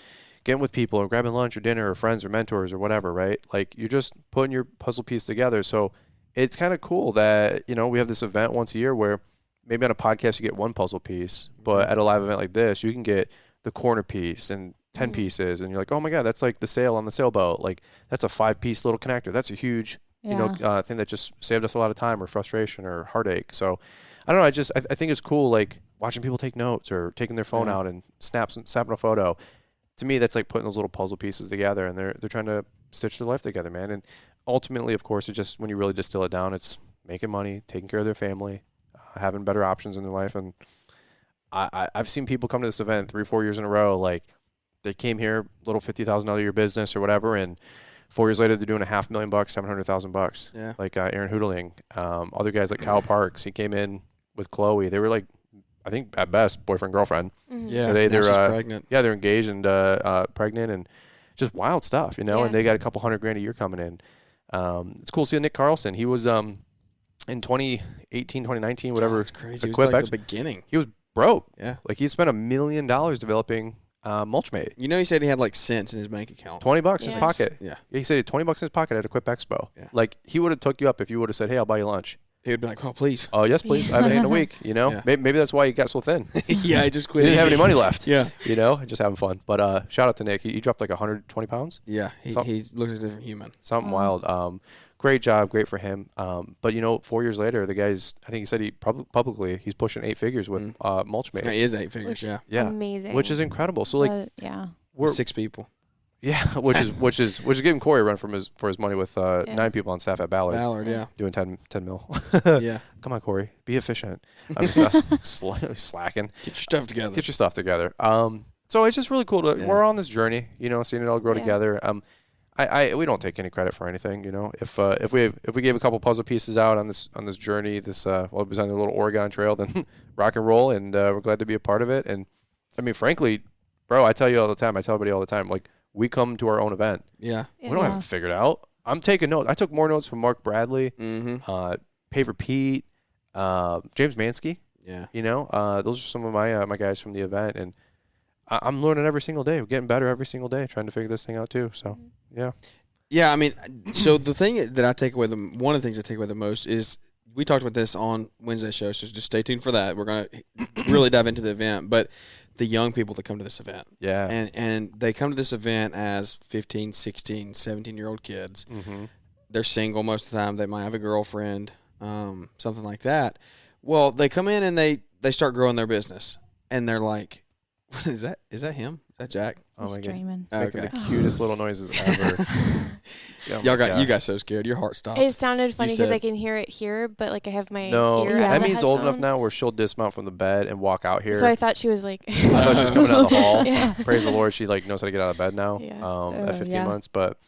S4: getting with people and grabbing lunch or dinner or friends or mentors or whatever, right? Like you're just putting your puzzle piece together. So it's kind of cool that, you know, we have this event once a year where maybe on a podcast you get one puzzle piece, but at a live event like this, you can get the corner piece and 10 pieces. And you're like, oh my God, that's like the sail on the sailboat. Like that's a 5-piece little connector. That's a huge, you know, thing that just saved us a lot of time or frustration or heartache. So I don't know. I think it's cool, like watching people take notes or taking their phone out and snapping a photo. To me, that's like putting those little puzzle pieces together, and they're trying to stitch their life together, man. And ultimately, of course, it just when you really distill it down, it's making money, taking care of their family, having better options in their life. And I've seen people come to this event 3 or 4 years in a row, like they came here, little $50,000 a year business or whatever, and 4 years later they're doing $500,000, $700,000.
S2: Yeah.
S4: Like Aaron Hoodling, other guys like Kyle Parks. He came in with Chloe. They were like, I think at best boyfriend girlfriend.
S2: Yeah,
S4: they're
S2: she's pregnant.
S4: Yeah, they're engaged and pregnant and just wild stuff, you know. And they got a couple $100,000 a year coming in. It's cool seeing Nick Carlson. He was in 2018, 2019, whatever.
S2: That's crazy. It was
S4: Equip
S2: like
S4: X.
S2: the beginning.
S4: He was broke.
S2: Yeah,
S4: like he spent $1 million developing Mulchmate.
S2: You know, he said he had like cents in his bank account.
S4: $20 in his pocket.
S2: Yeah,
S4: he said $20 in his pocket at Equip Expo.
S2: Yeah.
S4: Like he would have took you up if you would have said, "Hey, I'll buy you lunch."
S2: he would be like, "Oh, please."
S4: Oh, yes, please. I haven't eaten in a week. You know,
S2: Yeah.
S4: maybe that's why he got so thin.
S2: Yeah, I just
S4: He
S2: quit.
S4: didn't have any money left.
S2: Yeah,
S4: You know, just having fun. But shout out to Nick. He dropped like 120 pounds.
S2: yeah. He looks like a different human.
S4: Something wild. Great job. Great for him. But, you know, 4 years later, the guy's, I think he said he publicly, he's pushing 8 figures with Mulchmate.
S2: Yeah, he is 8 figures.
S4: Yeah.
S5: Amazing.
S4: Which is incredible. So, like,
S2: We're 6 people.
S4: Yeah, which is giving Corey a run for his money with 9 people on staff at Ballard.
S2: Yeah.
S4: Doing 10 mil.
S2: Yeah.
S4: Come on, Corey. Be efficient. I'm just slacking.
S2: Get your stuff together.
S4: Get your stuff together. So it's just really cool we're on this journey, you know, seeing it all grow together. We don't take any credit for anything, you know. If we gave a couple puzzle pieces out on this journey, it was on the little Oregon Trail, then rock and roll, and we're glad to be a part of it. And I mean, frankly, bro, I tell you all the time, I tell everybody all the time, like we come to our own event.
S2: Yeah.
S4: We don't have it figured out. I'm taking notes. I took more notes from Mark Bradley, Paver Pete, James Mansky.
S2: Yeah.
S4: You know, those are some of my guys from the event, and I'm learning every single day. We're getting better every single day, trying to figure this thing out too. So, yeah.
S2: Yeah, I mean, so the thing that I take away, one of the things I take away the most is we talked about this on Wednesday show, so just stay tuned for that. We're going to really dive into the event, but the young people that come to this event.
S4: Yeah.
S2: And they come to this event as 15, 16, 17-year-old kids. Mm-hmm. They're single most of the time. They might have a girlfriend, something like that. Well, they come in and they start growing their business, and they're like, what is that? Is that him? Is that Jack?
S3: Oh my God.
S4: Making the cutest little noises ever.
S2: You got so scared. Your heart stopped.
S5: It sounded funny because I can hear it here, but like I have my ear.
S4: Emmy's old enough now where she'll dismount from the bed and walk out here.
S5: So I thought she was like.
S4: I thought she was coming out of the hall.
S5: Yeah.
S4: Praise the Lord, she like knows how to get out of bed now. At 15 months, but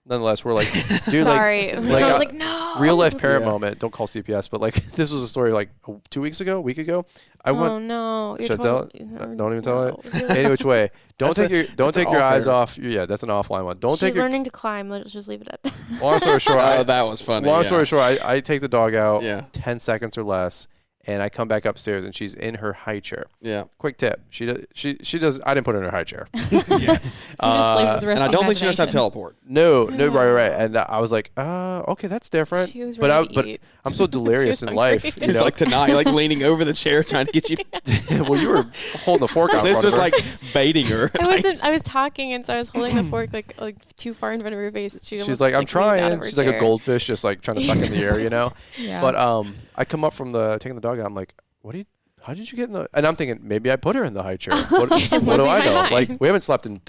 S4: nonetheless, we're like, dude,
S5: sorry.
S4: I
S5: was like, no.
S4: Real life parent moment. Don't call CPS, but like this was a story like 2 weeks ago, a week ago.
S5: No.
S4: Should I tell it? Don't even tell it. Any which way. Don't take your eyes off. Yeah, that's an offline one.
S5: She's learning to climb. Let's just leave it at that.
S4: Long story short,
S2: that was funny.
S4: Long story short, I take the dog out.
S2: 10
S4: 10 seconds or less, And I come back upstairs, and she's in her high chair.
S2: Yeah.
S4: Quick tip: she does. I didn't put her in her high chair.
S2: Yeah. And I don't think she knows how to teleport.
S4: No, right. And I was like, okay, that's different.
S5: She was
S4: but
S5: ready to
S4: I'm so delirious in life. You
S2: It's
S4: know?
S2: like tonight, you're like leaning over the chair trying to get you.
S4: Well, you were holding the fork out.
S2: This was
S4: her.
S2: like baiting her.
S5: I was talking, and so I was holding the fork like too far in front of her face.
S4: She's like, I'm trying. She's like a goldfish, just like trying to suck in the air, you know.
S3: Yeah.
S4: But I come up from taking the dog out. I'm like, how did you get in the? And I'm thinking maybe I put her in the high chair. What do I know? Like we haven't slept in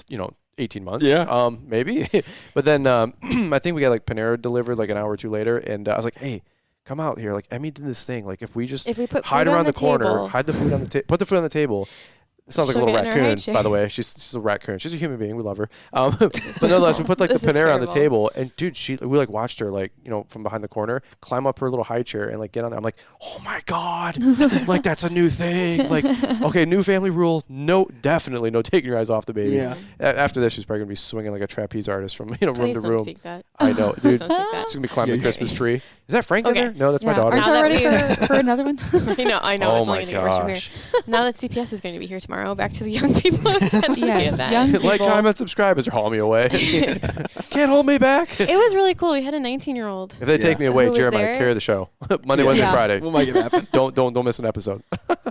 S4: 18 months.
S2: Yeah.
S4: Maybe. But then I think we got like Panera delivered like an hour or two later, and I was like, hey, come out here. Like Emmy did this thing. Like if we put hide around the corner, hide the food on the put the food on the table. It sounds like a little raccoon, by the way. She's a raccoon. She's a human being. We love her. But nonetheless, we put like the Panera on the table, and dude, we like watched her like from behind the corner climb up her little high chair and like get on there. I'm like, oh my god, like that's a new thing. Like, okay, new family rule. No, definitely no taking your eyes off the baby.
S2: Yeah.
S4: After this, she's probably gonna be swinging like a trapeze artist from room to room.
S5: Speak that.
S4: I know, dude.
S5: Please don't speak that.
S4: She's gonna be climbing the Christmas tree. Is that Frank in there? No, that's my daughter.
S3: Aren't you
S5: Now
S3: ready
S5: that
S3: for another one?
S5: I know.
S4: Oh
S5: It's
S4: my
S5: only going to get worse from here.
S4: gosh.
S5: Now that CPS is going to be here tomorrow, back to the young people who attend the
S3: Yes,
S5: event.
S3: young
S4: Like,
S3: people.
S4: comment, subscribe as they're hauling me away. Can't hold me back.
S5: It was really cool. We had a 19-year-old.
S4: If they take me away,
S5: Who was
S4: Jeremiah,
S5: there?
S4: carry the show. Monday, Wednesday,
S3: Yeah.
S4: Friday.
S2: We'll make it happen.
S4: Don't miss an episode.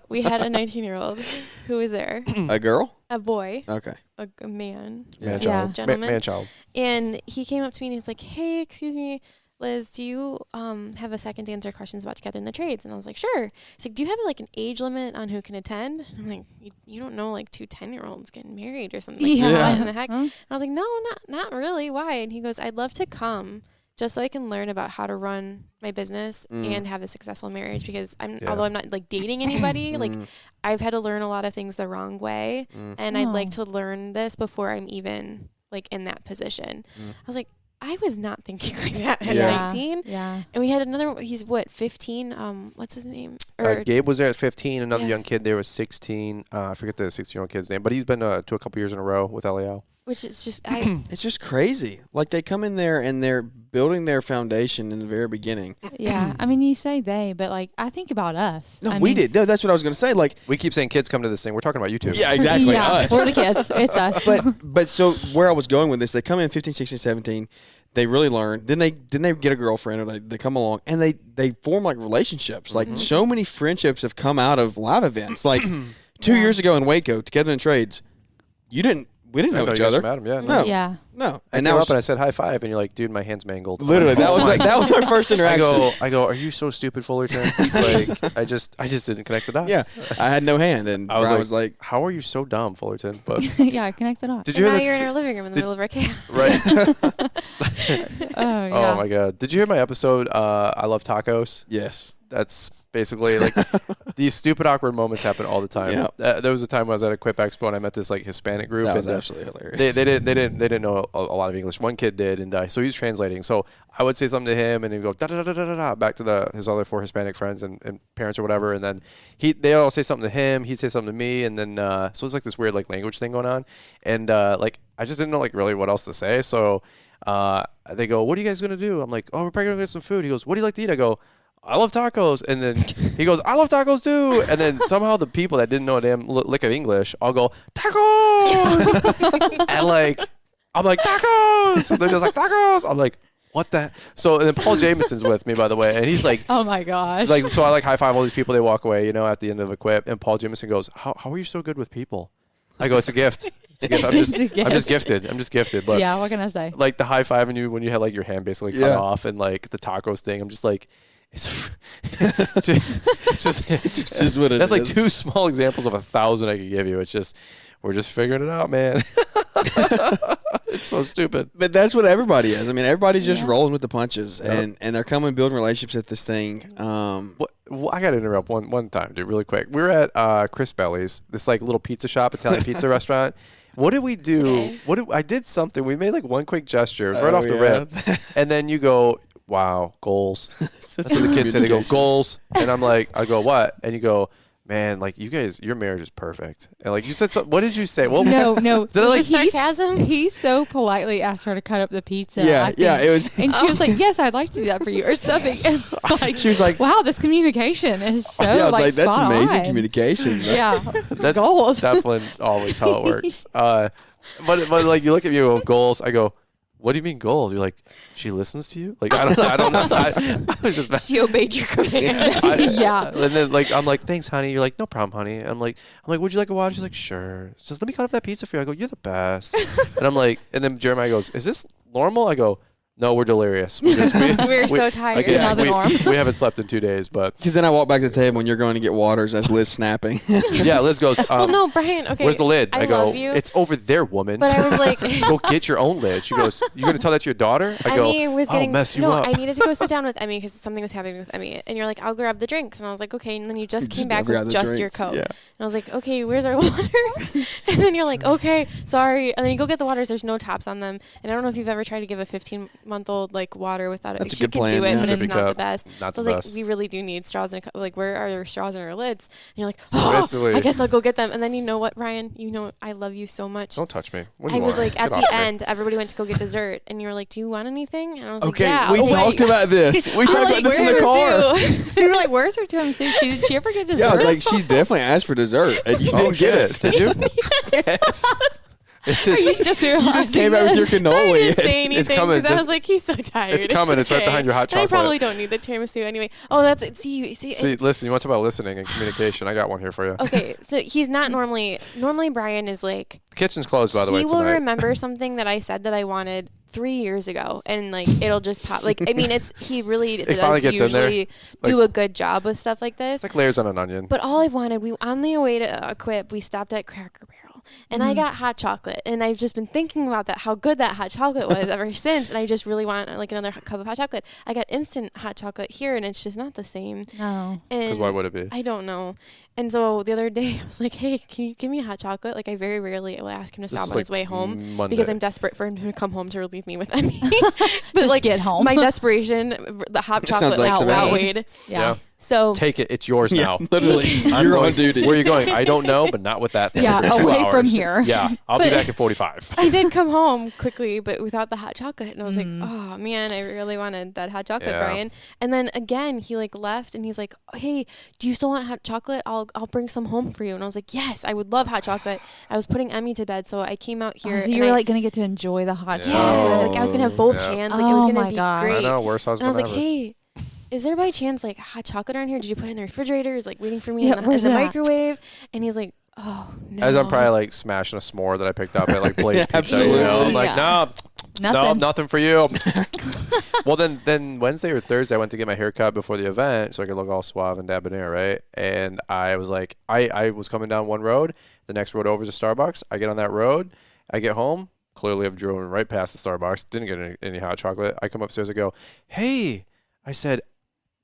S5: We had a 19-year-old who was there.
S2: A girl?
S5: A boy.
S2: Okay.
S5: A man.
S2: Yeah.
S4: Man
S3: Yeah.
S4: child.
S5: Gentleman.
S4: Man child.
S5: And he came up to me and he's like, hey, excuse me, Liz, do you have a second to answer questions about Together in the Trades? And I was like, sure. He's like, do you have like an age limit on who can attend? And I'm like, you don't know like 2 10-year-olds getting married or something. Like,
S3: Yeah.
S5: what in the heck?
S3: Huh?
S5: And I was like, no, not really. Why? And he goes, I'd love to come just so I can learn about how to run my business and have a successful marriage, because although I'm not like dating anybody, like I've had to learn a lot of things the wrong way, and I'd like to learn this before I'm even like in that position. I was like, I was not thinking like that at
S2: Yeah.
S5: 19.
S3: Yeah.
S5: And we had another one. He's 15? What's his name?
S4: Gabe was there at 15. Another
S5: Yeah.
S4: young kid there was 16. I forget the 16-year-old kid's name, but he's been to a couple years in a row with LAL.
S5: Which is just,
S2: It's just crazy. Like they come in there and they're building their foundation in the very beginning.
S3: Yeah. I mean, you say they, but like I think about us.
S2: No,
S3: I
S2: we
S3: mean,
S2: did. No, that's what I was going to say. Like,
S4: We keep saying kids come to this thing. We're talking about you two.
S2: yeah, exactly.
S3: Yeah,
S2: Us.
S3: we're the kids. It's us.
S2: But so where I was going with this, they come in 15, 16, 17. They really learn. Then they get a girlfriend, or they come along and they form like relationships. Like so many friendships have come out of live events. Like 2 years ago in Waco, Together in Trades, we didn't know each other.
S4: Madam, yeah.
S2: No.
S3: Yeah.
S2: No.
S4: And
S2: now
S4: now
S2: it's
S4: up and I said high five, and you're like, dude, my hand's mangled.
S2: literally that was our first interaction.
S4: I go, are you so stupid, Fullerton? Like, I just didn't connect the dots.
S2: Yeah, I had no hand, and
S4: I
S2: was like,
S4: how are you so dumb, Fullerton? But
S3: Yeah. Connect the dots.
S4: did
S5: and
S4: you
S5: now
S4: hear
S5: you're in our living room in the middle of our chaos.
S4: right?
S3: Oh, yeah.
S4: Oh my god! Did you hear my episode? I love tacos.
S2: yes.
S4: That's basically like these stupid awkward moments happen all the time.
S2: Yeah.
S4: There was a time when I was at a Quip Expo and I met this like Hispanic group.
S2: That was
S4: and
S2: absolutely hilarious.
S4: they didn't know a lot of English. One kid did, and so he was translating. So I would say something to him, and he'd go da da da da da da back to his other 4 Hispanic friends and parents or whatever, and then they all say something to him. He'd say something to me, and then so it's like this weird like language thing going on, and like I just didn't know like really what else to say. So they go, "What are you guys gonna do?" I'm like, "Oh, we're probably gonna get some food." He goes, "What do you like to eat?" I go, I love tacos. And then he goes, I love tacos too. And then somehow the people that didn't know a damn lick of English all go, tacos. And like, I'm like, tacos. And they're just like, tacos. I'm like, what the? So, and then Paul Jameson's with me, by the way. And he's like,
S3: Oh my gosh.
S4: like, so I like high five all these people. They walk away, at the end of a quip. And Paul Jameson goes, how are you so good with people? I go, it's a gift. It's a gift. I'm just gifted. But
S3: yeah. What can I say?
S4: like the high fiving you when you had like your hand basically cut off, and like the tacos thing, I'm just like, it's just
S2: what it
S4: that's like
S2: is.
S4: 2 small examples of 1,000 I could give you. It's just we're just figuring it out, man. It's so stupid.
S2: But that's what everybody is. I mean, everybody's just
S3: Yeah.
S2: rolling with the punches, and they're coming building relationships at this thing.
S4: Well, I got to interrupt one time, dude, really quick. We were at Chris Belly's, this like little pizza shop, Italian pizza restaurant. What did we do? I did something. We made like one quick gesture. It was right off the rip. And then you go, wow, goals. That's what the kids say. They go, goals. And I go, what? And you go, man, like you guys, your marriage is perfect. And like you said, what did you say? Well,
S3: no.
S4: Did I, like,
S5: sarcasm?
S3: He so politely asked her to cut up the pizza.
S2: Yeah, it was.
S3: And she was like, "Yes, I'd like to do that for you," or something. And like,
S2: she was like,
S3: "Wow, this communication is so
S2: I was like, that's
S3: spot
S2: amazing
S3: on."
S2: communication.
S3: Yeah,
S4: that's
S3: goals.
S4: definitely always how it works. But like you look at me and go, goals. I go, what do you mean goals? You're like, she listens to you? Like, I don't know. I was just
S5: she obeyed your command.
S3: Yeah.
S4: And then like I'm like, thanks, honey. You're like, no problem, honey. I'm like, would you like a water? She's like, sure. She says, let me cut up that pizza for you. I go, you're the best. And I'm like, and then Jeremiah goes, is this normal? I go, no, we're delirious.
S5: We're so tired.
S4: Again,
S3: Not the norm.
S4: we haven't slept in 2 days, but
S2: Because then I walk back to the table and you're going to get waters. That's Liz snapping.
S4: yeah, Liz goes,
S5: well, no, Brian. Okay.
S4: where's the lid?
S5: I
S4: go,
S5: love you.
S4: it's over there, woman.
S5: But I was like,
S4: go get your own lid. She goes, you're gonna tell that to your daughter? I go, I'll mess you up.
S5: I needed to go sit down with Emmy because something was happening with Emmy, and you're like, I'll grab the drinks, and I was like, okay, and then you just came back with just your Coke, and I was like, okay, where's our waters? And then you're like, okay, sorry, and then you go get the waters. There's no tops on them, and I don't know if you've ever tried to give a 15-month-old like water without it.
S2: That's a
S5: she
S2: good
S5: can
S2: plan,
S5: do it,
S2: yeah.
S5: but
S4: Sippy
S5: it's not
S4: cup.
S5: the best.
S4: Not
S5: so I
S4: the
S5: was
S4: best.
S5: like, we really do need straws in a cup. Like, where are our straws in our lids? And you're like,
S4: Basically-
S5: I guess I'll go get them. And then you know what, Ryan? You know I love you so much.
S4: Don't touch me. What do
S5: I
S4: you
S5: was
S4: want?
S5: like, at
S4: Get
S5: the
S4: off me.
S5: end, everybody went to go get dessert, and you were like, do you want anything? And I was
S2: Okay,
S5: like, yeah.
S2: we
S5: I'll
S2: talked
S5: wait.
S2: about this. We talked about this in the car.
S3: We were like, "Where's her tiramisu? Did she ever get dessert?"
S2: Yeah, I was like, she definitely asked for dessert, and you didn't get it.
S4: Did you?
S2: Yes.
S3: you just
S2: You just came out with your
S5: I
S2: cannoli.
S5: didn't say anything
S4: coming,
S5: because I was like, he's so tired.
S4: It's coming. It's right
S5: okay.
S4: behind your hot
S5: And I
S4: chocolate.
S5: probably don't need the tiramisu anyway. Oh, that's it. See,
S4: See, listen, you want to talk about listening and communication? I got one here for you.
S5: okay, so he's not normally Brian is like,
S4: The kitchen's closed, by the way,
S5: he will
S4: tonight.
S5: remember something that I said that I wanted 3 years ago, and like it'll just pop. Like, I mean, he really
S4: finally
S5: does
S4: gets in there.
S5: usually do a good job with stuff like this.
S4: It's like layers on an onion.
S5: But all I've wanted, on the way to Quip, we stopped at Cracker Barrel. And I got hot chocolate, and I've just been thinking about that, how good that hot chocolate was ever since. And I just really want like another cup of hot chocolate. I got instant hot chocolate here, and it's just not the same.
S3: No.
S4: Because why would it be?
S5: I don't know. And so the other day, I was like, hey, can you give me a hot chocolate? Like, I very rarely will ask him to
S4: This
S5: stop
S4: is
S5: on his way home
S4: Monday.
S5: because I'm desperate for him to come home to relieve me with Emmy. But
S3: Just
S5: like,
S3: get home.
S5: my desperation, the hot
S2: It sounds
S5: chocolate
S2: like Savannah.
S5: outweighed.
S3: Yeah.
S5: So
S4: Take it. It's yours now.
S2: Literally,
S4: I'm
S2: you're
S4: going-
S2: on duty.
S4: Where are you going? I don't know, but not with that thing.
S3: Yeah,
S4: For 2
S3: away
S4: hours.
S3: from here.
S4: Yeah, I'll be
S5: But-
S4: back in 45.
S5: I did come home quickly, but without the hot chocolate. And I was like,
S3: Mm.
S5: oh, man, I really wanted that hot chocolate,
S4: Yeah.
S5: Brian. And then again, he like left, and he's like, hey, do you still want hot chocolate? I'll bring some home for you. And I was like, yes, I would love hot chocolate. I was putting Emmy to bed, so I came out here.
S3: Oh, so
S5: and
S3: you were
S5: I-
S3: like gonna get to enjoy the hot
S4: Yeah.
S5: yeah,
S3: chocolate.
S5: like I was going to have both
S4: Yeah.
S5: hands. Like, it was
S3: Oh
S5: going
S3: my
S5: to be
S3: gosh.
S5: great.
S4: I know, worst
S5: And I
S4: husband
S5: was like,
S4: ever.
S5: hey, is there by chance like hot chocolate around here? Did you put it in the refrigerator? Is like waiting for me
S3: Yeah,
S5: in the
S3: where's that?
S5: microwave? And he's like, oh, no.
S4: As I'm probably like smashing a s'more that I picked up at like Blaze
S2: Yeah,
S4: Pizza. You know?
S2: absolutely.
S4: I'm like,
S3: Yeah.
S4: no, nothing for you. Well, then Wednesday or Thursday, I went to get my hair cut before the event so I could look all suave and debonair, right? And I was like, I was coming down one road. The next road over is a Starbucks. I get on that road. I get home. Clearly, I've driven right past the Starbucks. Didn't get any hot chocolate. I come upstairs. I go, hey. I said,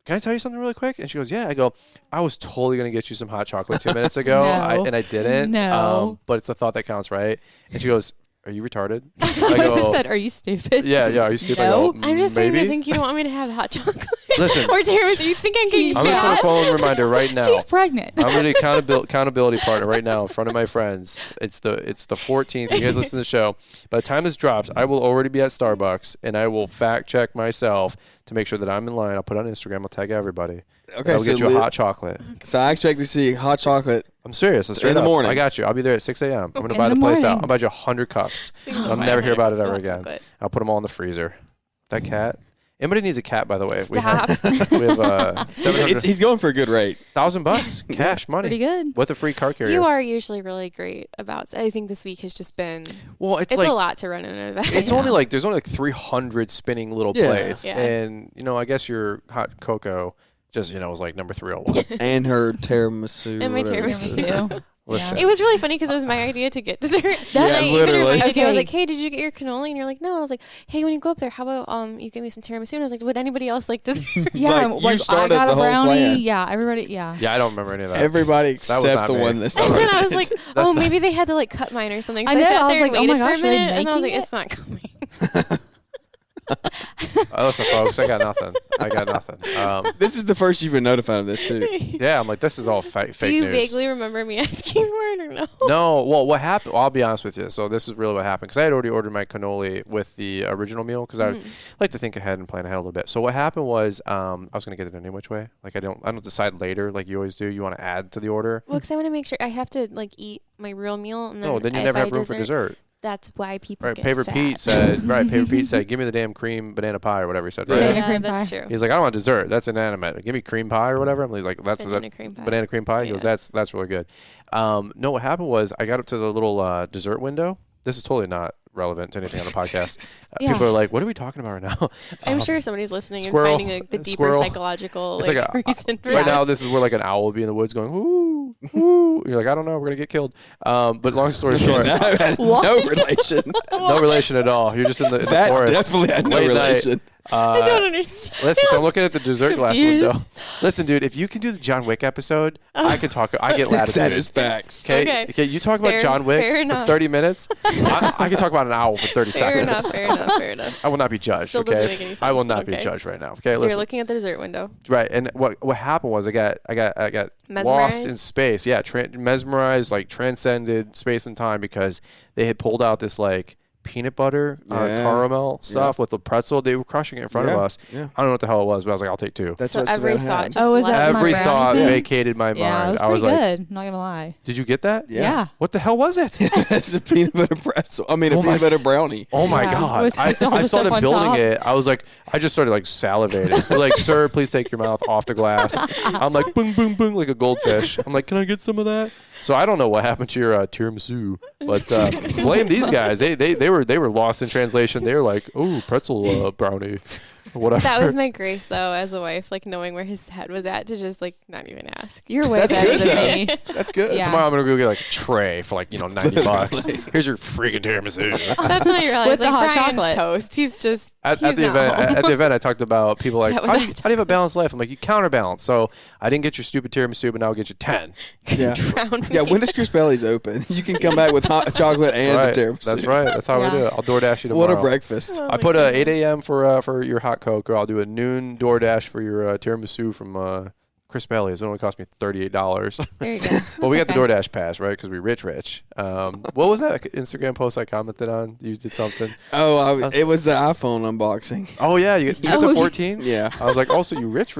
S4: can I tell you something really quick? And she goes, yeah. I go, I was totally going to get you some hot chocolate 2 minutes ago.
S3: No.
S4: And I didn't.
S3: No.
S4: But it's the thought that counts, right? And she goes, are you retarded?
S3: I
S4: go,
S3: said, "Are you stupid?"
S4: yeah, are you stupid?
S3: No.
S4: I go,
S5: I'm just starting
S4: maybe.
S5: to think you don't want me to have hot chocolate.
S4: Listen.
S5: Or tiramisu. You think I can get
S4: I'm going to put a
S5: that?
S4: phone reminder right now.
S3: She's pregnant.
S4: I'm going to accountability partner right now in front of my friends. It's the 14th. You guys listen to the show. By the time this drops, I will already be at Starbucks, and I will fact check myself to make sure that I'm in line. I'll put it on Instagram. I'll tag everybody.
S2: Okay,
S4: I'll
S2: so
S4: get you a hot chocolate.
S2: So I expect to see hot chocolate.
S4: I'm serious. That's straight
S2: In the
S4: up.
S2: morning.
S4: I got you. I'll be there at 6 a.m. I'm going to
S3: In
S4: buy
S3: the
S4: the place out.
S3: morning.
S4: I'll buy you 100 cups.
S5: Oh,
S4: I'll never hear about it ever
S5: hot
S4: again.
S5: chocolate.
S4: I'll put them all in the freezer. That cat. Anybody needs a cat, by the way.
S5: Stop.
S4: We have
S2: He's going for a good rate.
S4: $1,000 cash money
S3: Pretty good.
S4: with a free car carrier.
S5: You are usually really great about. I think this week has just been.
S4: Well, it's
S5: It's
S4: like
S5: a lot to run an event.
S4: it's only like there's only like 300 spinning little
S2: Yeah.
S4: plates,
S5: Yeah.
S4: and I guess your hot cocoa just was like number 301.
S2: And her tiramisu.
S5: And my
S2: whatever.
S5: tiramisu.
S4: Listen,
S5: It was really funny because it was my idea to get dessert.
S2: Yeah,
S5: And I even
S2: literally.
S5: reminded you, I was
S3: Okay.
S5: like, "Hey, did you get your cannoli?" And you're like, "No." I was like, "Hey, when you go up there, how about you give me some tiramisu?" And I was like, "Would anybody else like dessert?"
S3: Yeah,
S2: Like, you
S3: I
S2: started
S3: got
S2: the
S3: a
S2: whole
S3: brownie.
S2: plan.
S3: Yeah, everybody. Yeah.
S4: yeah, I don't remember any of that.
S2: Everybody
S4: That was
S2: except
S4: not
S2: the
S4: me.
S2: one that
S5: And then
S2: started.
S5: I was like,
S4: That's
S5: "Oh,
S4: not-
S5: maybe they had to like cut mine or something." So
S3: I know,
S5: sat
S3: I was
S5: there
S3: like,
S5: and
S3: oh my
S5: waited
S3: gosh,
S5: for a
S3: are they
S5: minute, and I was like,
S3: making
S5: "It's not coming."
S4: Listen, folks, I got nothing.
S2: This is the first you've been notified of this, too.
S4: Yeah, I'm like, this is all fake news.
S5: Do you vaguely remember me asking for it or no?
S4: No. Well, what happened? Well, I'll be honest with you. So this is really what happened because I had already ordered my cannoli with the original meal because I like to think ahead and plan ahead a little bit. So what happened was I was gonna get it any which way. Like I don't decide later like you always do. You want to add to the order.
S5: Well, because I want to make sure I have to like eat my real meal and then.
S4: No, then you never have room for dessert.
S5: That's why people
S4: right,
S5: get
S4: Paper
S5: fat.
S4: Pete said. Right, Paper Pete said, "Give me the damn cream banana pie or whatever he said." Right.
S5: Yeah, that's true.
S4: He's like, "I don't want dessert. That's inanimate. Give me cream pie or whatever." And he's like, "That's
S5: banana cream pie."
S4: Banana cream pie. He goes, "That's really good." No, what happened was I got up to the little dessert window. This is totally not relevant to anything on the podcast. People are like, "What are we talking about right now?"
S5: I'm sure somebody's listening
S4: squirrel,
S5: and finding the deeper psychological reason.
S4: Right now, this is where like an owl would be in the woods going, "Ooh, ooh." You're like, "I don't know, we're gonna get killed." But long story short,
S2: no relation.
S4: No relation at all. You're just in the forest.
S2: Definitely had no relation.
S5: I don't understand.
S4: Listen, so I'm looking at the dessert glass window. Listen, dude, if you can do the John Wick episode, I can talk. I get latitude.
S2: That is facts.
S4: Okay. You talk about John Wick for 30 minutes. I can talk about an owl for 30 seconds.
S5: Fair enough.
S4: I will not be judged.
S5: Still doesn't make any sense,
S4: I will not be judged right now. Okay.
S5: So you're looking at the dessert window.
S4: Right, and what happened was I got lost in space. Yeah, mesmerized, like transcended space and time because they had pulled out this like peanut butter caramel stuff with the pretzel. They were crushing it in front of us. Yeah. I don't know what the hell it was, but I was like, I'll take two.
S2: That's
S5: so
S2: what
S5: every thought just
S4: every thought vacated my mind.
S3: Yeah, it was
S4: I was
S3: pretty
S4: like,
S3: good. Not gonna lie.
S4: Did you get that?
S3: Yeah.
S4: What the hell was it?
S2: It's a peanut butter pretzel. I mean, a peanut butter brownie.
S4: Oh my God! I saw them building it. I was like, I just started like salivating. They're like, "Sir, please take your mouth off the glass." I'm like, boom, boom, boom, like a goldfish. I'm like, "Can I get some of that?" So I don't know what happened to your tiramisu, but blame these guys. They were lost in translation. They were like, "Oh, pretzel brownie." Whatever.
S5: That was my grace, though, as a wife, like knowing where his head was at to just like not even ask.
S3: You're way better than me.
S2: That's good.
S3: Yeah.
S4: Tomorrow I'm gonna go get like a tray for like $90. Here's your freaking tiramisu.
S5: That's when I realized
S3: with
S5: like
S3: the hot
S5: Brian's
S3: chocolate
S5: toast. He's just
S4: at the event. At the event, I talked about people like, how do you have a balanced life? I'm like, you counterbalance. So I didn't get your stupid tiramisu, but now I'll get you 10.
S2: Yeah. When does Chris Belly's open? You can come back with hot chocolate and the tiramisu.
S4: That's right. That's how we do it. I'll DoorDash you tomorrow.
S2: What a breakfast!
S5: Oh
S4: I put a 8 a.m. for your hot Coke, or I'll do a noon DoorDash for your tiramisu from Chris Belly's. It only cost me $38.
S3: There you go.
S4: Well, we got the DoorDash pass, right? Because we're rich. What was that Instagram post I commented on? You did something.
S2: Oh, it was the iPhone unboxing.
S4: Oh yeah, you got the 14.
S2: Yeah.
S4: I was like, also you rich.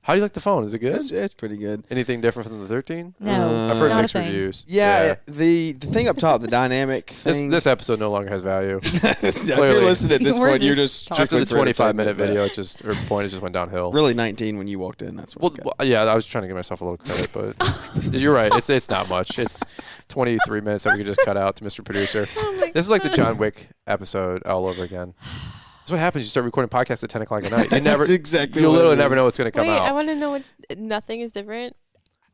S4: How do you like the phone? Is it good?
S2: It's pretty good.
S4: Anything different from the 13?
S3: No,
S4: I've heard
S3: not
S4: mixed
S3: a thing.
S4: reviews.
S2: Yeah. The thing up top, the dynamic thing.
S4: This episode no longer has value.
S2: If you're listening at this
S3: We're
S2: point, you're
S3: just
S2: just
S4: After the
S2: strictly for
S4: 25-minute video,
S2: entertainment.
S4: it just went downhill.
S2: Really 19 when you walked in. That's what.
S4: Well, yeah, I was trying to give myself a little credit, but you're right. It's not much. It's 23 minutes that we could just cut out to Mr. Producer. This is like the John Wick episode all over again. That's what happens. You start recording podcasts at 10 o'clock at night. You never,
S2: That's exactly.
S4: you
S2: what
S4: literally
S2: it
S4: never
S2: is.
S4: know what's going to come
S5: Wait,
S4: out.
S5: I want to know nothing is different.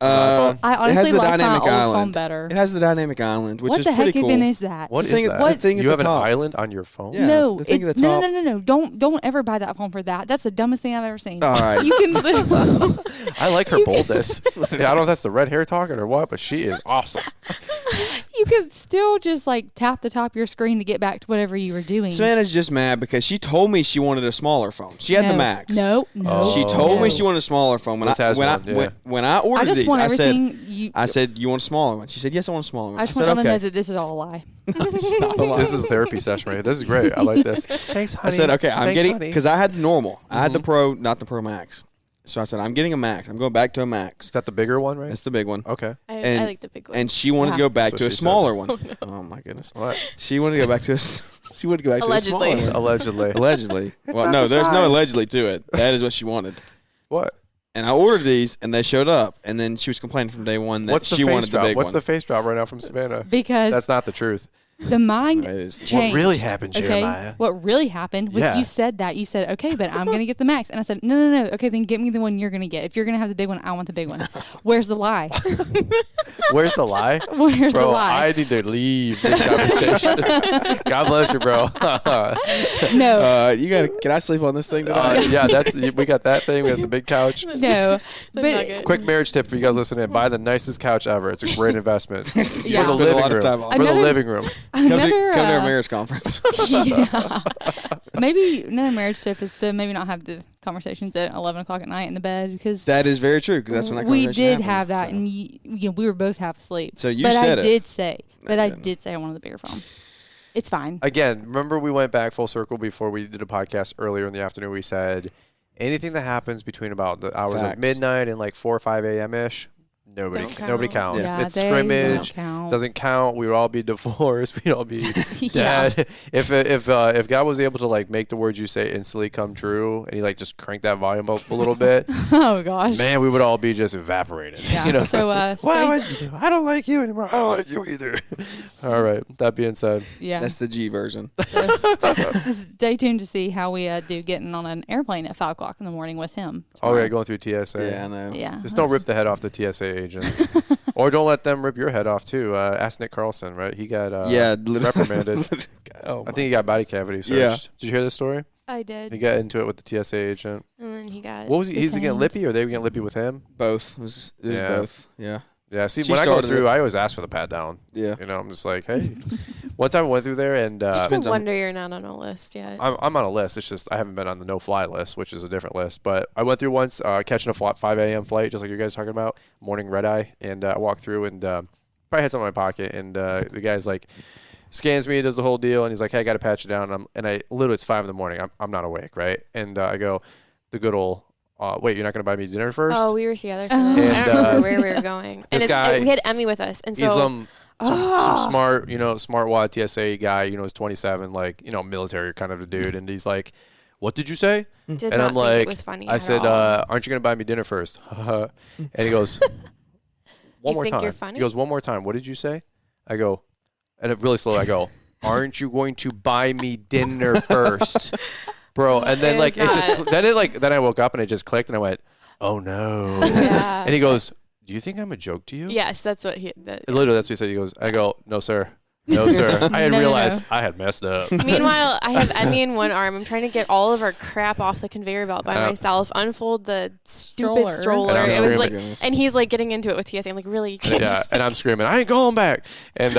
S3: I
S2: it has
S3: honestly
S2: the
S3: like my
S2: dynamic
S3: old phone
S2: island.
S3: better.
S2: It has the dynamic island, which
S3: What
S2: is
S3: the heck
S2: pretty cool.
S3: even is that?
S4: What
S2: The thing
S4: is
S2: at-
S4: that?
S2: the thing at
S4: You
S2: the
S4: have an
S2: top.
S4: island on your phone?
S2: Yeah,
S3: No,
S2: the thing at the top.
S3: no. Don't ever buy that phone for that. That's the dumbest thing I've ever seen.
S2: All right.
S3: You can literally,
S4: I like her boldness. Yeah, I don't know if that's the red hair talking or what, but she is awesome.
S3: you could still just like tap the top of your screen to get back to whatever you were doing.
S2: Savannah's just mad because she told me she wanted a smaller phone. She had the Max.
S3: No.
S2: She told me she wanted a smaller phone. When
S4: Liz has one, yeah.
S2: when I ordered
S3: I just
S2: these,
S3: want
S2: I said,
S3: everything.
S2: I said, you want a smaller one? She said, yes, I want a smaller one.
S3: I just
S2: said,
S3: want y'all to
S2: okay.
S3: know that this is all a lie.
S2: It's not a lie.
S4: This is therapy session right here. This is great. I like this. Thanks,
S2: I
S4: honey.
S2: said, okay, I'm
S4: Thanks,
S2: getting,
S4: honey.
S2: because I had the normal. I had the Pro, not the Pro Max. So I said, I'm getting a Max. I'm going back to a Max.
S4: Is that the bigger one, right?
S2: That's the big one.
S4: Okay.
S2: And-
S5: I like the big one.
S2: And she wanted to
S3: Yeah.
S2: go back
S4: That's
S2: to
S4: what
S2: a
S4: she said.
S2: smaller one. Oh my goodness.
S4: What?
S2: She wanted to go back to a. She wanted to go back
S5: Allegedly.
S2: to a smaller one.
S4: Allegedly.
S2: Allegedly. Well,
S4: not
S2: no,
S4: the
S2: there's no
S4: size.
S2: allegedly to it. That is what she wanted.
S4: What?
S2: And I ordered these, and they showed up. And then she was complaining from day one that
S4: What's the
S2: she
S4: face
S2: wanted
S4: drop?
S2: the big
S4: What's
S2: one.
S4: the face drop right now from Savannah?
S3: Because
S4: That's not the truth.
S3: the mind
S2: It is.
S3: changed.
S4: What really happened,
S3: Okay,
S4: Jeremiah?
S3: what really happened was
S4: Yeah.
S3: you said that. You said, okay, but I'm going to get the Max. And I said, no. Okay, then get me the one you're going to get. If you're going to have the big one, I want the big one. Where's the lie?
S4: Where's the lie?
S3: Where's
S4: Bro,
S3: the lie?
S4: I need to leave this conversation. God bless you, bro.
S3: No.
S2: You gotta. Can I sleep on this thing tonight?
S4: Yeah, we got that thing. We have the big couch.
S3: No.
S5: The
S3: But
S5: nugget.
S4: Quick marriage tip for you guys listening: buy the nicest couch ever. It's a great investment
S3: Yeah.
S4: for the
S2: Spend a
S4: living
S2: lot of
S4: room.
S2: time on
S4: For the
S3: Another-
S4: living room.
S2: Come to our marriage conference.
S3: Yeah. Maybe another marriage tip is to maybe not have the conversations at 11 o'clock at night in the bed, because
S2: that is very true, because that's when that
S3: we
S2: conversation
S3: did
S2: happened,
S3: have that,
S2: so.
S3: and we were both half asleep.
S2: So you
S3: but
S2: said
S3: I
S2: it.
S3: did say, I did say I wanted the bigger phone. It's fine.
S4: Again, remember we went back full circle before we did a podcast earlier in the afternoon. We said anything that happens between about the hours of midnight and like 4 or 5 a.m. ish. Nobody counts.
S3: Yeah,
S4: It's scrimmage.
S3: Count.
S4: Doesn't count. We would all be divorced. We'd all be dead. If God was able to like make the words you say instantly come true, and he like just cranked that volume up a little bit,
S3: oh gosh,
S4: man, we would all be just evaporated.
S3: Yeah.
S4: You know?
S3: So
S4: why would you? I don't like you anymore. I don't like you either. All right. That being said,
S3: yeah,
S2: that's the G version.
S3: Stay tuned to see how we do getting on an airplane at 5 o'clock in the morning with him.
S4: Oh yeah, going through TSA.
S2: Yeah, I know.
S3: Yeah,
S4: just don't rip the head off the TSA agent. Or don't let them rip your head off too. Ask Nick Carlson, right? He got reprimanded. I think he got body cavity searched. Yeah. Did you hear this story?
S5: I did.
S4: He got into it with the TSA agent.
S5: And then he got...
S4: What was he? He's getting lippy, or they were getting lippy with him?
S2: Both. It was both. Yeah.
S4: Yeah. See, when I go through, I always ask for the pat down. Yeah. You know, I'm just like, hey. One time I went through there and...
S5: it's a wonder you're not on a list yet.
S4: I'm on a list. It's just I haven't been on the no-fly list, which is a different list. But I went through once catching a 5 a.m. flight, just like you guys talking about, morning red-eye. And I walked through and probably had something in my pocket. And the guy's like... scans me, does the whole deal, and he's like, hey, I got to pat you down. And I literally, it's 5 a.m. I'm not awake, right? And I go, the good old, wait, you're not going to buy me dinner first?
S5: Oh, we were together for this. I don't remember where we were going.
S4: This guy,
S5: we had Emmy with us. And so
S4: he's some smart wad TSA guy, he's 27, like, military kind of a dude. And he's like, what did you say?
S5: Did
S4: and
S5: not
S4: I'm like,
S5: it was funny
S4: I said, aren't you going to buy me dinner first? And he goes, one more time.
S5: You're funny?
S4: He goes, one more time. What did you say? I go, and really slowly, I go, aren't you going to buy me dinner first? Bro, and then then I woke up and it just clicked and I went, oh no.
S5: Yeah.
S4: And he goes, do you think I'm a joke to you?
S5: Yes, that's what he...
S4: Literally, that's what he said. He goes, I go, no, sir. No, sir. I had realized I had messed up.
S5: Meanwhile, I have Emmy in one arm. I'm trying to get all of our crap off the conveyor belt by myself, unfold the stupid stroller. It was like, and he's like getting into it with TSA. I'm like, really? You can't
S4: and I'm screaming, I ain't going back. And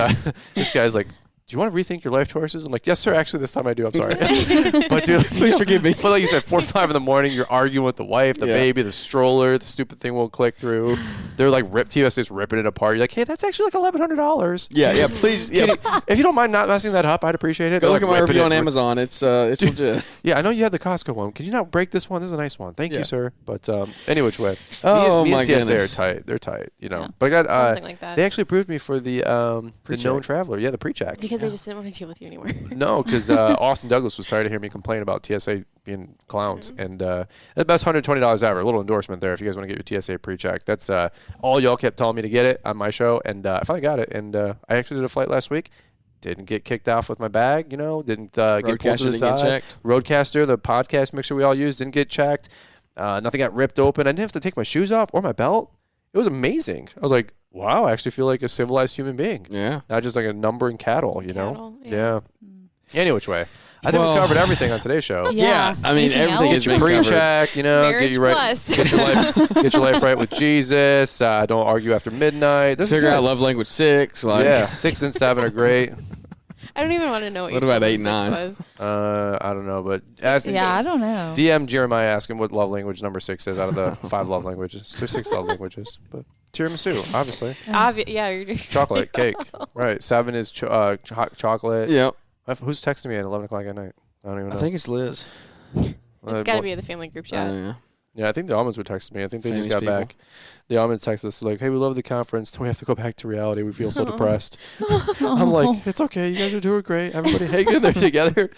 S4: this guy's like, do you want to rethink your life choices? I'm like, yes, sir. Actually, this time I do. I'm sorry. But dude,
S2: please forgive me.
S4: But like you said, 4 or 5 in the morning, you're arguing with the wife, the baby, the stroller, the stupid thing won't click through. They're like TSA's ripping it apart. You're like, hey, that's actually like $1,100.
S2: Yeah, please. Yeah.
S4: If you don't mind not messing that up, I'd appreciate it.
S2: Go look at my review on Amazon. It's legit.
S4: Yeah, I know you had the Costco one. Can you not break this one? This is a nice one. Thank you, sir. But any which way. Me and TSA are tight. They're tight, Yeah. But I got
S5: something like that.
S4: They actually approved me for the known traveler. Yeah, the pre-check.
S5: Because they just didn't want to deal with you anymore.
S4: No, because Austin Douglas was tired of hearing me complain about TSA being clowns. And the best $120 ever. A little endorsement there if you guys want to get your TSA pre-check. That's all y'all kept telling me to get it on my show. And I finally got it. And I actually did a flight last week. Didn't get kicked off with my bag, Didn't get pulled to the side. Roadcaster, the podcast mixer we all use, didn't get checked. Nothing got ripped open. I didn't have to take my shoes off or my belt. It was amazing. I was like, wow, I actually feel like a civilized human being. Yeah. Not just like a number in cattle, Yeah. Any which way. I think we covered everything on today's show.
S2: Yeah. I mean, everything is
S4: pre-check,
S5: Marriage
S4: get you right. Get your life right with Jesus. Don't argue after midnight.
S2: Figure out love language 6.
S4: 6 and 7 are great.
S5: I don't even want to know what
S2: about 8 and 9?
S4: I don't know, but
S3: I don't know.
S4: DM Jeremiah, ask him what love language number 6 is out of the 5 love languages. There's 6 love languages, but tiramisu, obviously.
S5: You're
S4: chocolate cake, right? 7 is hot chocolate.
S2: Yep.
S4: Who's texting me at 11 o'clock at night? I don't even know.
S2: I think it's Liz.
S5: It's got to be the family group chat.
S4: Yeah, I think the Almonds would text me. I think they just got back. The Almonds texted us like, hey, we love the conference. We have to go back to reality. We feel so depressed. I'm like, it's okay. You guys are doing great. Everybody hang in there together.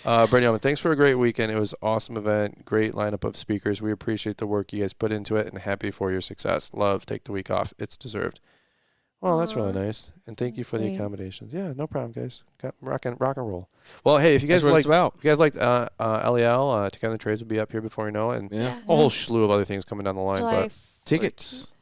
S4: Brittany Almond, thanks for a great weekend. It was an awesome event. Great lineup of speakers. We appreciate the work you guys put into it and happy for your success. Love. Take the week off. It's deserved. Well, that's really nice. And thank you for the accommodations. Yeah, no problem, guys. Rock and roll. Well, hey, if you guys liked LAL, Together in the Trades will be up here before you know it. And a whole slew of other things coming down the line. But
S2: tickets.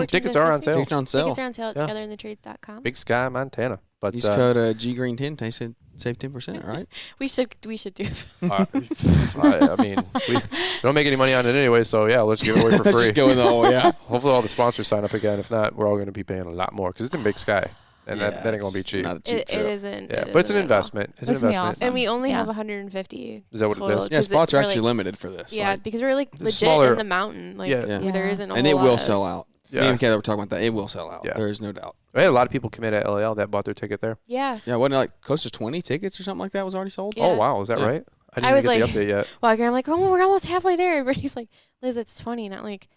S4: Tickets are on sale.
S2: Tickets are on sale
S5: at togetherinthetrades.com.
S4: Big Sky, Montana. But
S2: use code GGreen10. They said save 10%, right?
S5: We should do.
S4: I mean, we don't make any money on it anyway, so yeah, let's give it away for free.
S2: Let's just go in the hole, yeah.
S4: Hopefully all the sponsors sign up again. If not, we're all going to be paying a lot more because it's in Big Sky. And that ain't going to be cheap.
S2: Not a cheap trip.
S5: It isn't.
S4: Yeah, but it's an investment. It's an investment.
S3: Awesome.
S5: And we only have 150.
S4: Is that what
S5: total,
S4: it is?
S2: Yeah, spots are actually limited for this.
S5: Yeah, because we're legit
S4: smaller,
S5: in the mountain. Where there isn't a
S2: and
S5: whole
S2: it will
S5: lot
S2: sell out.
S4: Yeah.
S2: Me and Kayla were talking about that. It will sell out.
S4: Yeah.
S2: There is no doubt.
S4: We had a lot of people commit at LAL that bought their ticket there.
S5: Yeah.
S2: Yeah, wasn't it like close to 20 tickets or something like that was already sold?
S5: Yeah.
S4: Oh, wow. Is that right? I didn't even get the update yet.
S5: Walking, I'm like, oh, we're almost halfway there. Everybody's like, Liz, it's 20, not like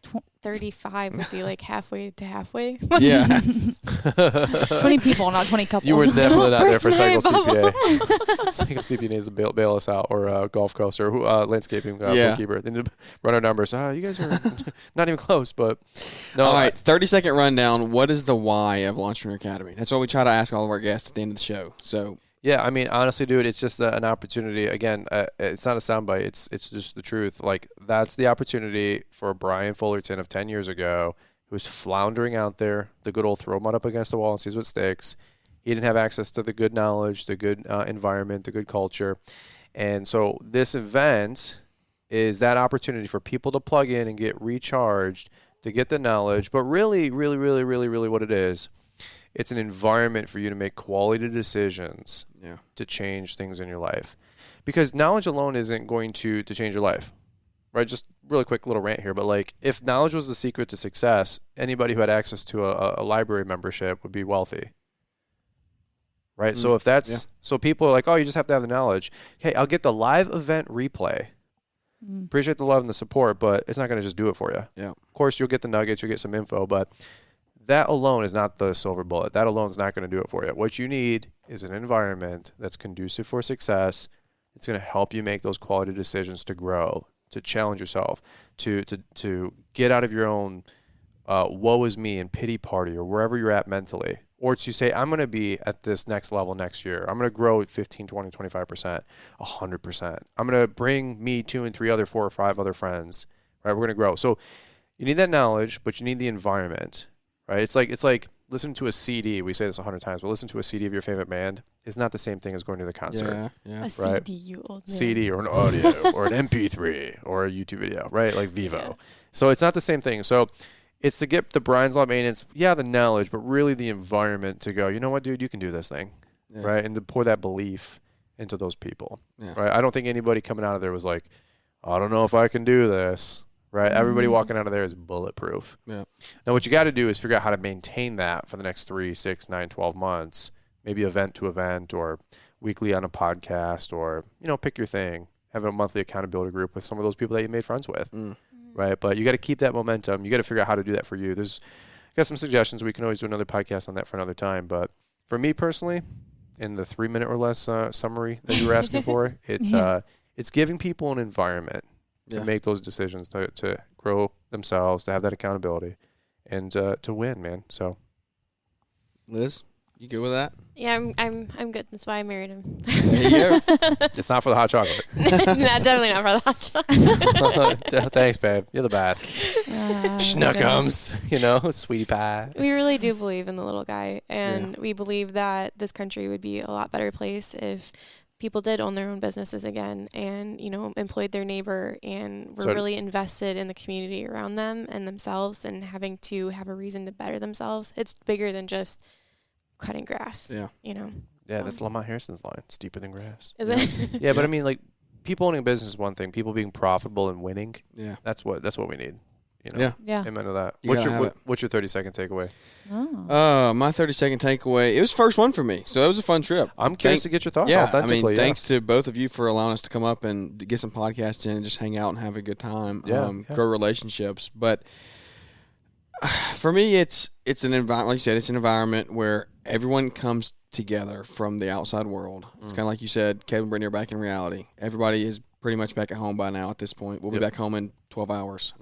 S5: 35 would be like halfway to halfway.
S2: Yeah.
S3: 20 people, not 20 couples.
S4: You were definitely not there for Cycle
S5: Person, hey,
S4: CPA. Cycle CPA needs to bail us out, or Golf Coast, or landscaping bookkeeper. They need to run our numbers. You guys are not even close, but no.
S2: All right, 30-second rundown. What is the why of Launchpreneur Academy? That's what we try to ask all of our guests at the end of the show. So.
S4: Yeah, I mean, honestly, dude, it's just an opportunity. Again, it's not a soundbite. It's just the truth. Like, that's the opportunity for Brian Fullerton of 10 years ago, who's floundering out there, the good old throw him up against the wall and sees what sticks. He didn't have access to the good knowledge, the good environment, the good culture. And so this event is that opportunity for people to plug in and get recharged, to get the knowledge. But really, really, really, really, really what it is, it's an environment for you to make quality decisions to change things in your life. Because knowledge alone isn't going to change your life, right? Just really quick little rant here, but like if knowledge was the secret to success, anybody who had access to a library membership would be wealthy, right? So if that's so people are like, oh, you just have to have the knowledge. Hey, I'll get the live event replay. Appreciate the love and the support, but it's not going to just do it for you.
S2: Yeah.
S4: Of course, you'll get the nuggets, you'll get some info, but that alone is not the silver bullet. That alone is not going to do it for you. What you need is an environment that's conducive for success. It's going to help you make those quality decisions to grow, to challenge yourself, to get out of your own woe is me and pity party or wherever you're at mentally. Or to say, I'm going to be at this next level next year. I'm going to grow at 15, 20, 25%, 100%. I'm going to bring me 2 and 3 other 4 or 5 other friends. Right? We're going to grow. So you need that knowledge, but you need the environment. Right? It's like listening to a CD. We say this 100 times, but listen to a CD of your favorite band is not the same thing as going to the concert.
S2: Yeah.
S5: A
S4: right?
S5: CD, you old man.
S4: CD or an audio or an MP3 or a YouTube video, right? Like Vivo. Yeah. So it's not the same thing. So it's to get the Brian's Law maintenance, the knowledge, but really the environment to go, you know what, dude, you can do this thing, right? And to pour that belief into those people, right? I don't think anybody coming out of there was like, I don't know if I can do this. Right, everybody walking out of there is bulletproof. Yeah. Now, what you got to do is figure out how to maintain that for the next 3, 6, 9, 12 months. Maybe event to event, or weekly on a podcast, or pick your thing. Have a monthly accountability group with some of those people that you made friends with. Right, but you got to keep that momentum. You got to figure out how to do that for you. Got some suggestions. We can always do another podcast on that for another time. But for me personally, in the 3-minute or less summary that you were asking for, it's giving people an environment to make those decisions, to grow themselves, to have that accountability, and to win, man. So,
S2: Liz, you good with that?
S5: Yeah, I'm good. That's why I married him.
S2: There you go.
S4: It's not for the hot chocolate.
S5: Definitely not for the hot chocolate.
S4: Thanks, babe. You're the best. Schnuckums, sweetie pie.
S5: We really do believe in the little guy, and we believe that this country would be a lot better place if people did own their own businesses again and, employed their neighbor and were really invested in the community around them and themselves and having to have a reason to better themselves. It's bigger than just cutting grass. Yeah.
S4: Yeah, that's Lamont Harrison's line. It's deeper than grass.
S5: Is it?
S4: Yeah, but I mean, like, people owning a business is one thing. People being profitable and winning, that's what we need. Yeah. Amen to that. What's your 30-second takeaway?
S2: My 30-second takeaway, it was the first one for me, so it was a fun trip.
S4: I'm curious to get your thoughts authentically.
S2: Thanks to both of you for allowing us to come up and get some podcasts in and just hang out and have a good time, grow relationships. But for me, it's an environment, like you said, it's an environment where everyone comes together from the outside world. It's kind of like you said, Kevin and Brittany are back in reality. Everybody is pretty much back at home by now at this point. We'll be back home in 12 hours.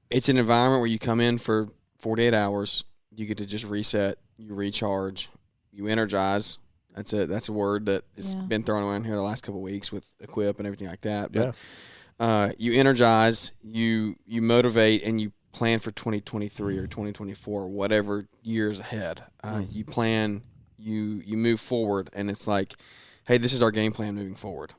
S2: It's an environment where you come in for 48 hours. You get to just reset, you recharge, you energize. That's a word that has been thrown around here the last couple of weeks with Equip and everything like that. But you energize, you motivate, and you plan for 2023 or 2024, whatever years ahead. You plan, you move forward, and it's like, hey, this is our game plan moving forward.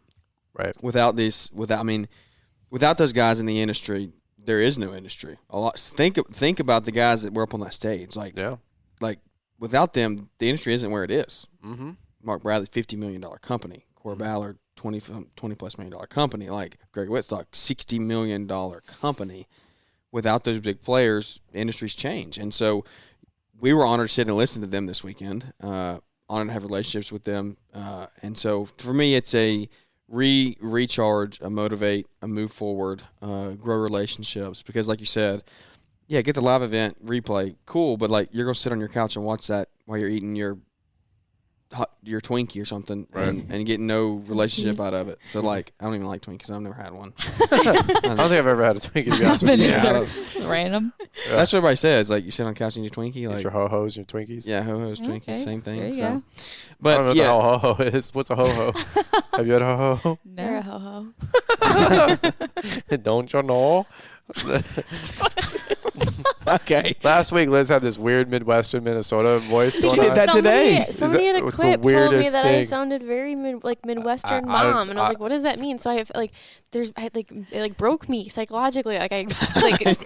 S4: Right.
S2: Without those guys in the industry, there is no industry. Think about the guys that were up on that stage. Like without them, the industry isn't where it is.
S4: Mm-hmm.
S2: Mark Bradley, $50 million company. Cora Ballard, $20+ million company. Like Greg Whitstock, $60 million company. Without those big players, industries change. And so we were honored to sit and listen to them this weekend. Honored to have relationships with them. And so for me, it's a recharge, a motivate, a move forward, grow relationships. Because like you said, yeah, get the live event replay, cool. But like you're gonna sit on your couch and watch that while you're eating your Twinkie or something,
S4: right.
S2: and get no relationship out of it. So like, I don't even like Twinkies. I've never had one.
S4: I don't think I've ever had a Twinkie, to be honest with you.
S3: Yeah. Random.
S4: Yeah.
S2: That's what everybody says. Like you sit on the couch and eat your Twinkie, like
S4: your ho-hos, your Twinkies.
S2: Yeah, ho-hos, Twinkies,
S3: Okay.
S2: same thing.
S3: There you
S2: So,
S3: go.
S2: but
S4: I don't know
S2: yeah,
S4: what a ho-ho is. What's a ho-ho? Have you had a ho-ho?
S5: You're a
S3: No.
S5: ho-ho.
S4: Don't you know?
S2: okay.
S4: Last week, Liz had this weird Midwestern Minnesota voice going
S2: did
S4: on.
S2: that today.
S5: Somebody at a
S4: It's the
S5: quip told me
S4: weirdest
S5: that I
S4: thing.
S5: sounded very Midwestern
S4: I don't-
S5: mom, and I was like, "What does that mean?" So it broke me psychologically. Like I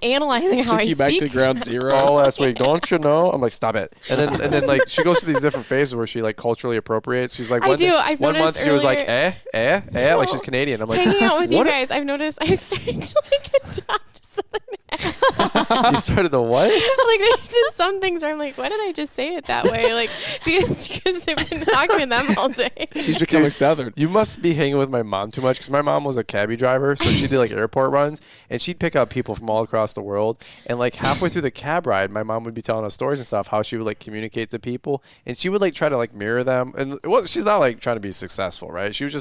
S5: analyzing how
S2: Took
S5: I
S2: you back
S5: speak.
S2: to ground zero.
S4: All last week, don't you know? I'm like, stop it. And then like she goes through these different phases where she like culturally appropriates. She's like,
S5: I do. I've
S4: one month
S5: noticed
S4: she was like,
S5: earlier-
S4: like she's Canadian. I'm like,
S5: Hanging out with you
S4: what?
S5: guys, I've noticed I'm starting to like adopt Southern accent.
S4: You started the what?
S5: Like there's just some things where I'm like, why did I just say it that way? Like because they've been talking to them all day.
S2: She's becoming Southern.
S4: You must be hanging with my mom too much because my mom was a cabbie driver, so she did like airport runs, and she'd pick up people from all across the world. And like halfway through the cab ride, my mom would be telling us stories and stuff, how she would like communicate to people, and she would like try to like mirror them. And she's not like trying to be successful, right? She was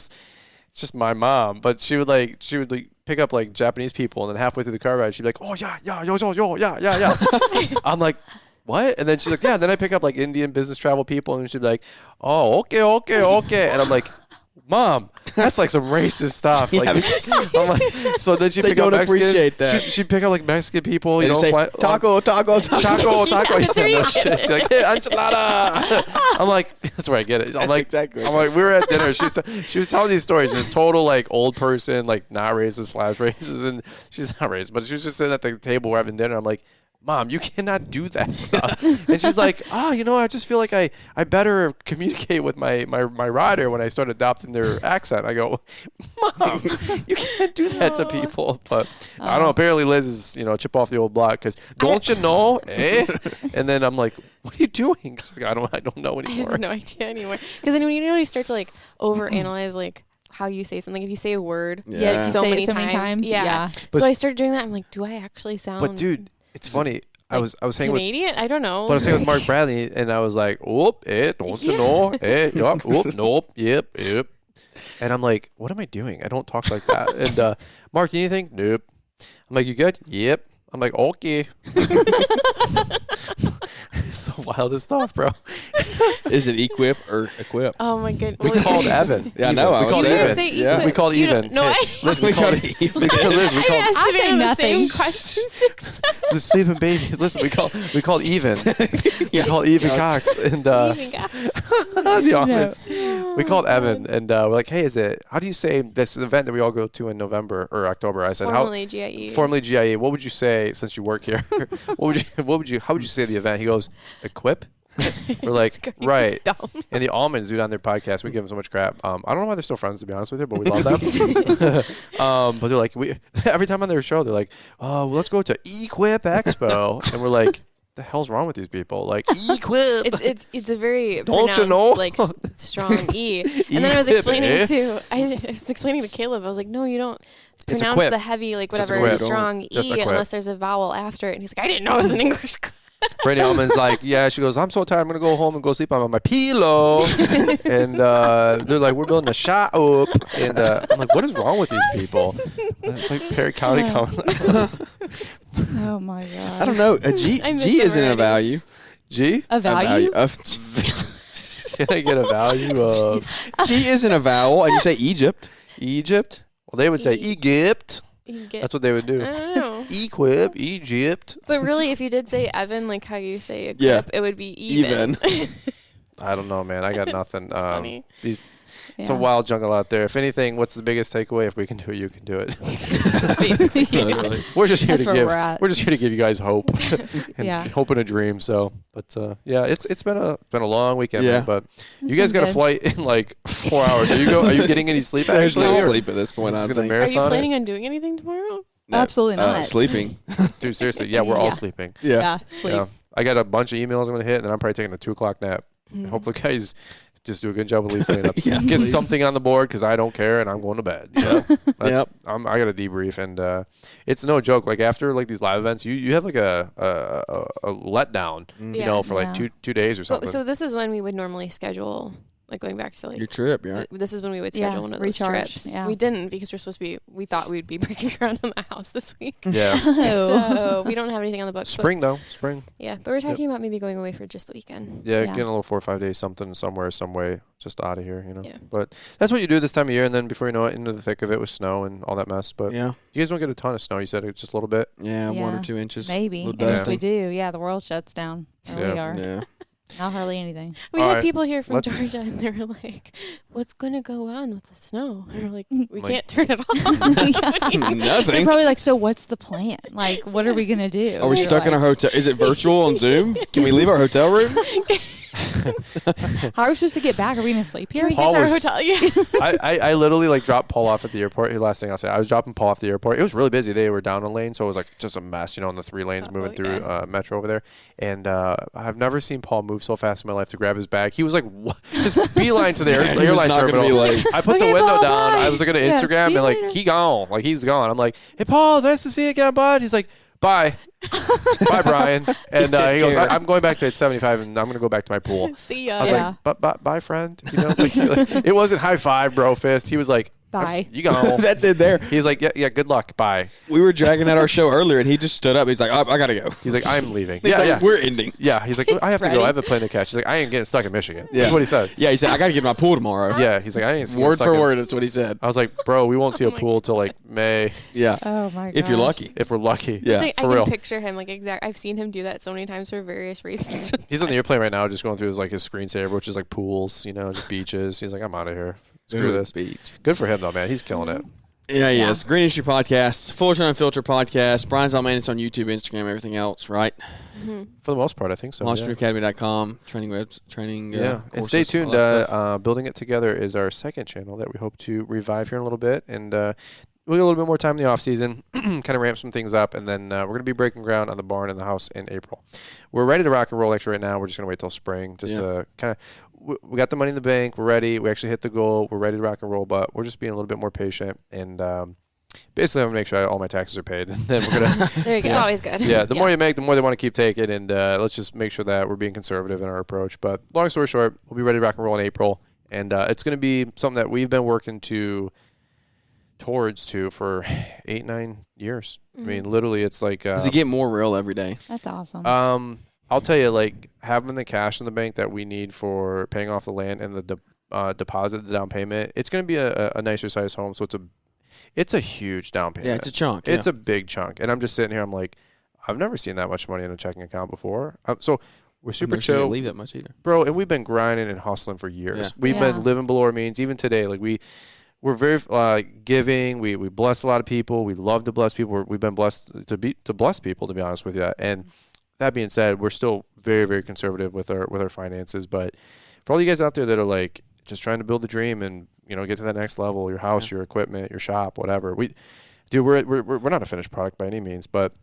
S4: just my mom, but she would like pick up like Japanese people, and then halfway through the car ride, she'd be like, oh yeah, yo, yeah. I'm like, what? And then she's like, yeah. And then I pick up like Indian business travel people, and she'd be like, oh, okay. And I'm like, Mom, that's like some racist stuff. Like, I'm like, so then she
S2: They
S4: pick up
S2: don't
S4: Mexican.
S2: appreciate that.
S4: She'd pick up like Mexican people,
S2: They
S4: you know,
S2: just say, taco.
S4: taco.
S5: That's where you
S4: No
S5: get
S4: shit. She's like, hey, enchilada. I'm like, that's where I get it. I'm like,
S2: exactly.
S4: I'm like, we were at dinner. She was telling these stories. This total like old person, like not racist / racist, and she's not racist, but she was just sitting at the table, we're having dinner. I'm like, Mom, you cannot do that stuff. And she's like, I just feel like I better communicate with my rider when I start adopting their accent. I go, Mom, you can't do that to people. But I don't know. Apparently Liz is, chip off the old block because don't you know? And then I'm like, what are you doing? She's like, I don't know
S5: I
S4: anymore.
S5: have no idea anymore. Because then when you start to like overanalyze like how you say something, if you say a word
S2: Yeah.
S5: so
S3: Say
S5: many
S3: it so many times. Yeah.
S4: But-
S5: So I started doing that. I'm like, do I actually sound
S4: But dude, it's funny. I was hanging with
S5: Canadian? I don't know.
S4: But I was saying with Mark Bradley, and I was like, "Oop, don't you know? Yup, oop, nope, yep." And I'm like, "What am I doing? I don't talk like that." And Mark, anything? Nope. I'm like, "You good?" Yep. I'm like, "Okay." It's the wildest stuff, bro.
S2: Is it equip or equip?
S5: Oh my goodness.
S4: We called Evan.
S2: Yeah, I know.
S4: We called
S5: You
S4: Evan.
S5: didn't say
S2: Yeah.
S5: even.
S4: We called
S5: You don't-
S4: even.
S5: No,
S4: Listen, we called Liz. We called.
S5: I
S3: I say
S5: the
S3: nothing.
S5: same question 6 times.
S4: The sleeping babies. Listen, we called even. We called even Cox and
S5: Even got-
S4: the almonds. We called Evan and we're like, hey, how do you say this event that we all go to in November or October? I said,
S5: Formerly GIE.
S4: Formerly GIE. What would you say since you work here? how would you say the event? He goes, equip. We're like, right.
S5: Dumb.
S4: And the almonds dude on their podcast, we give them so much crap. I don't know why they're still friends, to be honest with you, but we love them. But they're like, every time on their show, they're like, oh, well, let's go to Equip Expo, and we're like, the hell's wrong with these people? Like, Equip.
S5: It's a very
S4: Don't you
S5: pronounced,
S4: know?
S5: like strong E. And then I was explaining to Caleb. I was like, no, you don't
S4: It's
S5: pronounce
S4: equip.
S5: the heavy like
S4: Just
S5: whatever
S4: equip.
S5: strong
S4: Just
S5: E
S4: equip.
S5: unless there's a vowel after it. And he's like, I didn't know it was an English class.
S4: Brittany Almond's like, yeah. She goes, I'm so tired. I'm gonna go home and go sleep on my pillow. And they're like, we're building a shop up. And I'm like, what is wrong with these people? And it's like Perry County coming.
S3: Oh my god.
S2: I don't know. A G
S5: I miss
S2: G
S5: them
S2: isn't a
S5: already.
S2: value.
S4: G?
S3: A value?
S4: Can I get a value of
S2: G isn't a vowel, and you say Egypt.
S4: Egypt? Well, they would say Egypt.
S5: You get,
S4: That's what they would
S5: I
S4: do.
S5: don't know.
S4: Equip, Egypt.
S5: But really, if you did say Evan, like how you say equip,
S2: Yeah.
S5: it would be even.
S4: I don't know, man. I got nothing.
S5: That's funny.
S4: It's a wild jungle out there. If anything, what's the biggest takeaway? If we can do it, you can do it.
S3: Basically.
S4: We're just here
S3: That's
S4: to
S3: where
S4: give.
S3: we're at.
S4: We're just here to give you guys hope and
S3: Yeah.
S4: hope and a dream. So, but yeah, it's been a long weekend.
S2: Yeah.
S4: Man, but
S3: It's
S4: you guys
S3: been
S4: got a
S3: good.
S4: flight in like 4 hours. Are you getting any sleep?
S2: There's
S4: Actually,
S2: no
S4: or
S2: sleep at this point. I
S4: just
S2: don't
S4: gonna
S2: think.
S5: Are you
S4: marathon it?
S5: planning on doing anything tomorrow?
S2: No.
S3: Absolutely not.
S2: Sleeping.
S4: Dude, seriously, yeah, we're all
S3: Yeah.
S4: sleeping.
S3: Yeah, sleep.
S4: Yeah. I got a bunch of emails I'm gonna hit, and then I'm probably taking a 2:00 nap. Hopefully, guys just do a good job of leaf cleanups.
S2: Yeah,
S4: Get
S2: please.
S4: something on the board because I don't care, and I'm going to bed. Yeah,
S2: Yep.
S4: I got a debrief, and it's no joke. Like after like these live events, you have like a letdown, you know, for like
S3: Yeah.
S4: two days or something.
S5: So this is when we would normally schedule, like going back to like
S2: Your trip, yeah.
S5: this is when we would
S3: Yeah,
S5: schedule one of those
S3: recharge,
S5: trips.
S3: yeah.
S5: We didn't because we thought we'd be breaking ground on the house this week.
S4: Yeah,
S5: So we don't have anything on the books.
S4: spring though, spring.
S5: But, yeah, but we're talking about maybe going away for just the weekend.
S4: Yeah,
S3: Yeah.
S4: getting a little 4 or 5 days, something somewhere, some way, just out of here, you know.
S5: Yeah.
S4: But that's what you do this time of year, and then before you know it, into the thick of it with snow and all that mess. But
S2: Yeah.
S4: you guys don't get a ton of snow. You said it's just a little bit.
S2: Yeah, 1 or
S3: Yeah.
S2: 2 inches.
S3: Maybe.
S2: A little
S3: And if
S2: dusting.
S3: we do, yeah, the world shuts down. And we
S4: Yeah.
S3: are.
S2: Yeah.
S3: Not hardly anything.
S5: We
S4: All
S5: had
S4: right,
S5: people here from
S4: let's-
S5: Georgia, and they were like, "What's going to go on with the snow?" And we're like, "We
S4: Like-
S5: can't turn it off."
S3: They're
S2: Nothing.
S3: probably like, so what's the plan? Like, what are we going to do?
S2: Are we
S3: We're
S2: stuck in our
S3: like,
S2: hotel? Is it virtual on Zoom? Can we leave our hotel room?
S3: How are we supposed to get back? Are we going to sleep
S5: Here
S3: here?
S5: we
S4: Paul
S5: get our
S4: was-
S5: hotel. Yeah.
S4: I literally like dropped Paul off at the airport. Here, last thing I'll say, I was dropping Paul off at the airport. It was really busy. They were down a lane, so it was like just a mess, you know, in the 3 lanes moving through
S5: yeah.
S4: Metro over there. And I've never seen Paul move so fast in my life to grab his bag. He was like, just beeline to the
S2: He was
S4: airline
S2: not gonna
S4: terminal.
S2: be late.
S4: I put the
S5: Okay,
S4: window
S5: Paul,
S4: down.
S5: bye.
S4: I was looking at
S3: Yeah,
S4: Instagram
S3: see you
S4: and like
S3: later.
S4: he gone, like he's gone. I'm like, hey Paul, nice to see you again, bud. He's like, bye. Bye, Brian. And he goes, I'm going back to 75 and I'm going to go back to my pool.
S5: See ya.
S4: I was
S3: Yeah.
S4: like, bye, friend. You know, like, it wasn't high five, bro, fist. He was like,
S3: Bye.
S4: You go.
S2: That's it there.
S4: He's like, yeah, good luck. Bye.
S2: We were dragging at our show earlier, and he just stood up. He's like, I got to go.
S4: He's like, I'm leaving.
S2: He's
S4: yeah,
S2: like,
S4: yeah.
S2: we're ending.
S4: Yeah, he's like, I have to
S3: ready.
S4: go. I have a plane to catch. He's like, I ain't getting stuck in Michigan.
S2: Yeah.
S4: That's what he said.
S2: Yeah, he said, I got to get my pool tomorrow.
S4: Yeah, he's like, I ain't getting
S2: Word
S4: stuck
S2: for
S4: in-"
S2: word, that's what he said.
S4: I was like, bro, we won't see a
S5: Oh my
S4: pool till like May
S2: Yeah.
S3: Oh, my God.
S2: If you're lucky.
S4: if we're lucky.
S2: Yeah.
S5: I
S4: for
S5: can
S4: real.
S5: picture him like exact. I've seen him do that so many times for various reasons.
S4: He's on the airplane right now, just going through his screensaver, which is like pools, you know, just beaches. He's like, I'm out of here. Screw this.
S2: Beach.
S4: Good for him though, man. He's killing it.
S2: Yeah, he
S3: Yeah.
S2: is. Green Industry Podcast, Fullerton Unfiltered Podcast. Brian's all maintenance on YouTube, Instagram, everything else, right?
S4: For the most part, I think so. Yeah.
S2: MonsterAcademy.com, training webs, training.
S4: Yeah, and
S2: courses,
S4: stay
S2: all
S4: tuned.
S2: that stuff.
S4: Building It Together is our second channel that we hope to revive here in a little bit, and we'll get a little bit more time in the off season, kind of ramp some things up, and then we're going to be breaking ground on the barn and the house in April. We're ready to rock and roll. Actually, right now, we're just going to wait till spring, just to kind of. We got the money in the bank. We're ready. We actually hit the goal. We're ready to rock and roll, but we're just being a little bit more patient and. Basically, I'm going to make sure all my taxes are paid, and then we're going to.
S3: There you go.
S5: It's always good.
S4: Yeah, the more you make, the more they want to keep taking, and let's just make sure that we're being conservative in our approach. But long story short, we'll be ready to rock and roll in April, and it's going to be something that we've been working towards for 8-9 years. I mean, literally, it's like.
S2: Does it get more real every day?
S3: That's awesome.
S4: I'll tell you, like having the cash in the bank that we need for paying off the land and the deposit, the down payment, it's going to be a nicer size home, so it's a huge down payment.
S2: Yeah, it's a chunk.
S4: It's a big chunk. And I'm just sitting here, I'm like, I've never seen that much money in a checking account before. So we're super
S2: Never seen it
S4: chill.
S2: leave that much either.
S4: Bro, and we've been grinding and hustling for years.
S2: Yeah.
S4: We've
S3: Yeah.
S4: been living below our means. Even today, like we're very giving. We bless a lot of people. We love to bless people. We've been blessed to bless people, to be honest with you. And that being said, we're still very, very conservative with our finances. But for all you guys out there that are like just trying to build a dream and get to that next level, your house, your equipment, your shop, whatever. We're not a finished product by any means, but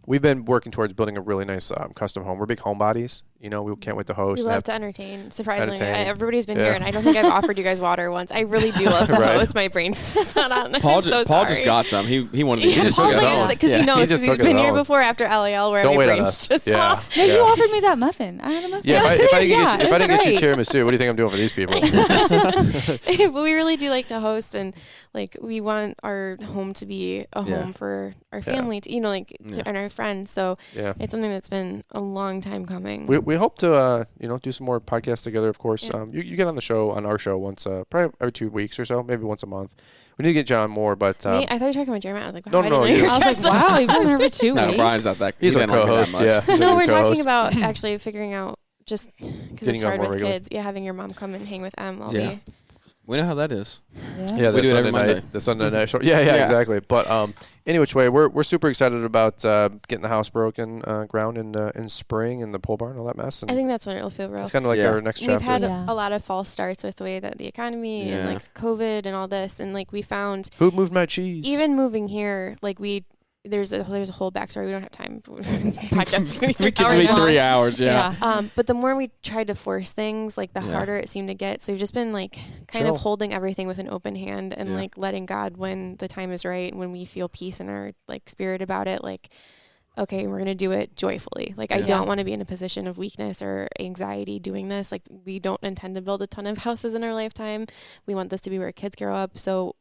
S4: we've been working towards building a really nice custom home. We're big homebodies. We can't wait to host.
S5: We
S4: and
S5: love
S4: have-
S5: to entertain. Surprisingly,
S4: Entertain.
S5: everybody's been
S4: Yeah.
S5: here, and I don't think I've offered you guys water once. I really do love to
S4: Right.
S5: host. My brain's just not on.
S2: Paul,
S5: I'm so
S2: Paul
S5: sorry.
S2: just got some. He wanted to
S4: He just took
S5: Paul's
S4: his
S5: like,
S4: own.
S5: because
S4: Yeah.
S5: he knows
S4: He
S5: because
S4: just
S5: he's
S4: took his
S5: been here
S4: own.
S5: before after LAL, where
S4: Don't
S5: my
S4: wait on
S5: brain's
S4: us.
S5: just
S4: Yeah.
S5: off.
S3: no,
S4: Yeah.
S3: you offered me that muffin. I had a muffin.
S4: Yeah, if I didn't
S3: Yeah,
S4: get you
S3: it's
S4: tiramisu, what do you think I'm doing for these people?
S5: But we really do like to host, and like we want our home to be a
S2: Yeah.
S5: home for our family, and our friends. So
S4: Yeah.
S5: it's something that's been a long time coming.
S4: We hope to do some more podcasts together. Of course,
S5: Yeah.
S4: you get on our show once, probably every 2 weeks or so, maybe once a month. We need to get John more, but
S5: Me, I thought you were talking about Jeremy. I was like,
S4: No,
S5: wow,
S4: no,
S5: I didn't know
S4: you-
S5: you
S3: I was like, wow, you've been there for 2
S2: No,
S3: weeks.
S2: Brian's not that.
S4: he's
S2: he
S4: our
S2: didn't like it that
S4: co-host.
S2: much.
S4: Yeah, he's
S5: No,
S4: our
S5: we're talking
S4: co-host.
S5: about actually figuring out just because
S4: Getting
S5: it's
S4: on
S5: hard
S4: more
S5: with
S4: regular.
S5: kids. Yeah, having your mom come and hang with Em.
S2: Yeah. We know how that is.
S4: Yeah,
S2: we do it every Monday.
S4: The Sunday night show. Yeah, exactly. But any which way, we're super excited about getting the house broken ground in spring and the pole barn, all that mess. And
S5: I think that's when it'll feel real.
S4: it's kind of like our next chapter.
S5: We've had a lot of false starts with the way that the economy and like COVID and all this, and like we found
S4: who moved my cheese.
S5: Even moving here, like there's a whole backstory. We don't have time.
S2: We could be 3 hours. Yeah.
S5: But the more we tried to force things, like the harder it seemed to get. So we've just been like kind of holding everything with an open hand and like letting God, when the time is right, when we feel peace in our like spirit about it, like, okay, we're going to do it joyfully. Like, I don't want to be in a position of weakness or anxiety doing this. Like, we don't intend to build a ton of houses in our lifetime. We want this to be where kids grow up. So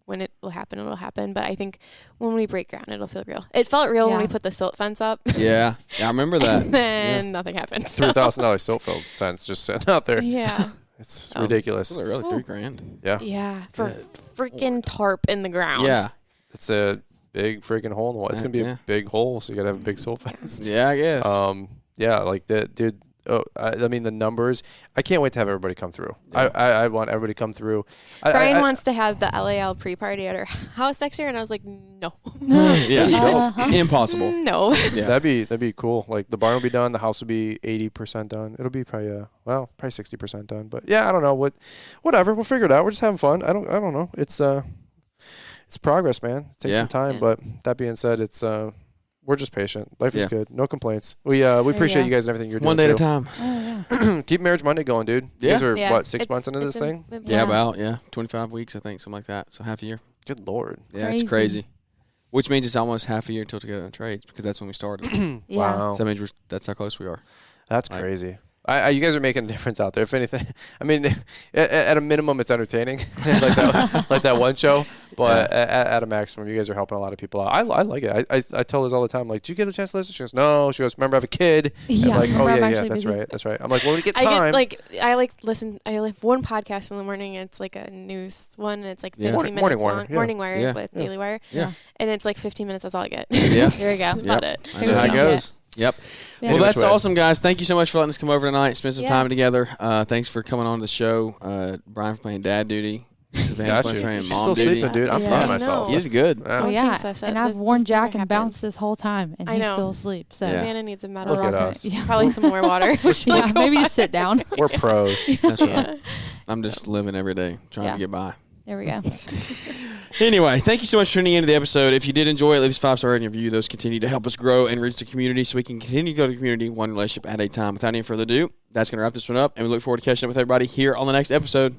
S5: when it will happen, it'll happen. But I think when we break ground, it'll feel real. It felt real when we put the silt fence up.
S2: Yeah, I remember that.
S5: And then nothing happened.
S4: $3,000 silt fence just sitting out there.
S5: Yeah.
S4: It's ridiculous.
S2: Was it really $3,000?
S4: Yeah.
S5: Yeah, for freaking tarp in the ground.
S2: Yeah.
S4: It's a big freaking hole in the wall. It's going to be a big hole, so you got to have a big silt fence.
S2: Yeah, I guess.
S4: Yeah, like that, dude. Oh, I mean, the numbers. I can't wait to have everybody come through. Yeah. I want everybody to come through.
S5: Brian wants to have the LAL pre-party at our house next year, and I was like, no.
S2: Impossible.
S5: No.
S2: Yeah.
S4: That'd be cool. Like the barn will be done, the house will be 80% done. It'll be probably probably 60% done. But yeah, I don't know whatever. We'll figure it out. We're just having fun. I don't know. It's progress, man. It takes some time, but that being said, it's we're just patient. Life is good. No complaints. We appreciate you guys and everything you're doing.
S2: One day at a time.
S3: Oh, yeah.
S4: Keep Marriage Monday going, dude. You guys are 6 months into this thing?
S2: About 25 weeks, I think, something like that. So half a year.
S4: Good Lord.
S2: Yeah, it's crazy. Which means it's almost half a year until Together in Trades, because that's when we started.
S4: Wow.
S2: So that means that's how close we are.
S4: That's crazy. You guys are making a difference out there. If anything, I mean, at a minimum, it's entertaining, like that one show. But at a maximum, you guys are helping a lot of people out. I like it. I tell Liz all the time, like, "Do you get a chance to listen?" She goes, "No." She goes, "Remember, I have a kid."
S3: Yeah.
S4: And like, oh yeah, that's right, that's right. I'm like, well, when we get time,
S5: I have one podcast in the morning. And it's like a news one, and it's like 15 minutes long. Morning Wire with Daily Wire.
S2: Yeah.
S5: And it's like 15 minutes. That's all I get.
S2: Yeah.
S5: There we go. About it.
S2: That's how it goes. Yep.
S3: Yeah.
S2: Well, that's awesome, guys. Thank you so much for letting us come over tonight, spend some time together. Thanks for coming on the show. Brian for playing dad duty.
S4: Got you.
S2: She's
S4: still sleeping, dude. I'm proud of myself.
S2: He's good.
S3: Oh, yeah. And I've worn Jack and bounced this whole time, and he's still asleep. So
S5: Savannah needs a medal.
S4: Look at us.
S5: Probably some more water.
S3: Maybe just sit down.
S4: We're pros.
S2: That's right. I'm just living every day, trying to get by.
S3: There we go.
S2: Anyway, thank you so much for tuning into the episode. If you did enjoy it, leave us a 5-star rating and review. Those continue to help us grow and reach the community so we can continue to go to the community one relationship at a time. Without any further ado, that's going to wrap this one up, and we look forward to catching up with everybody here on the next episode.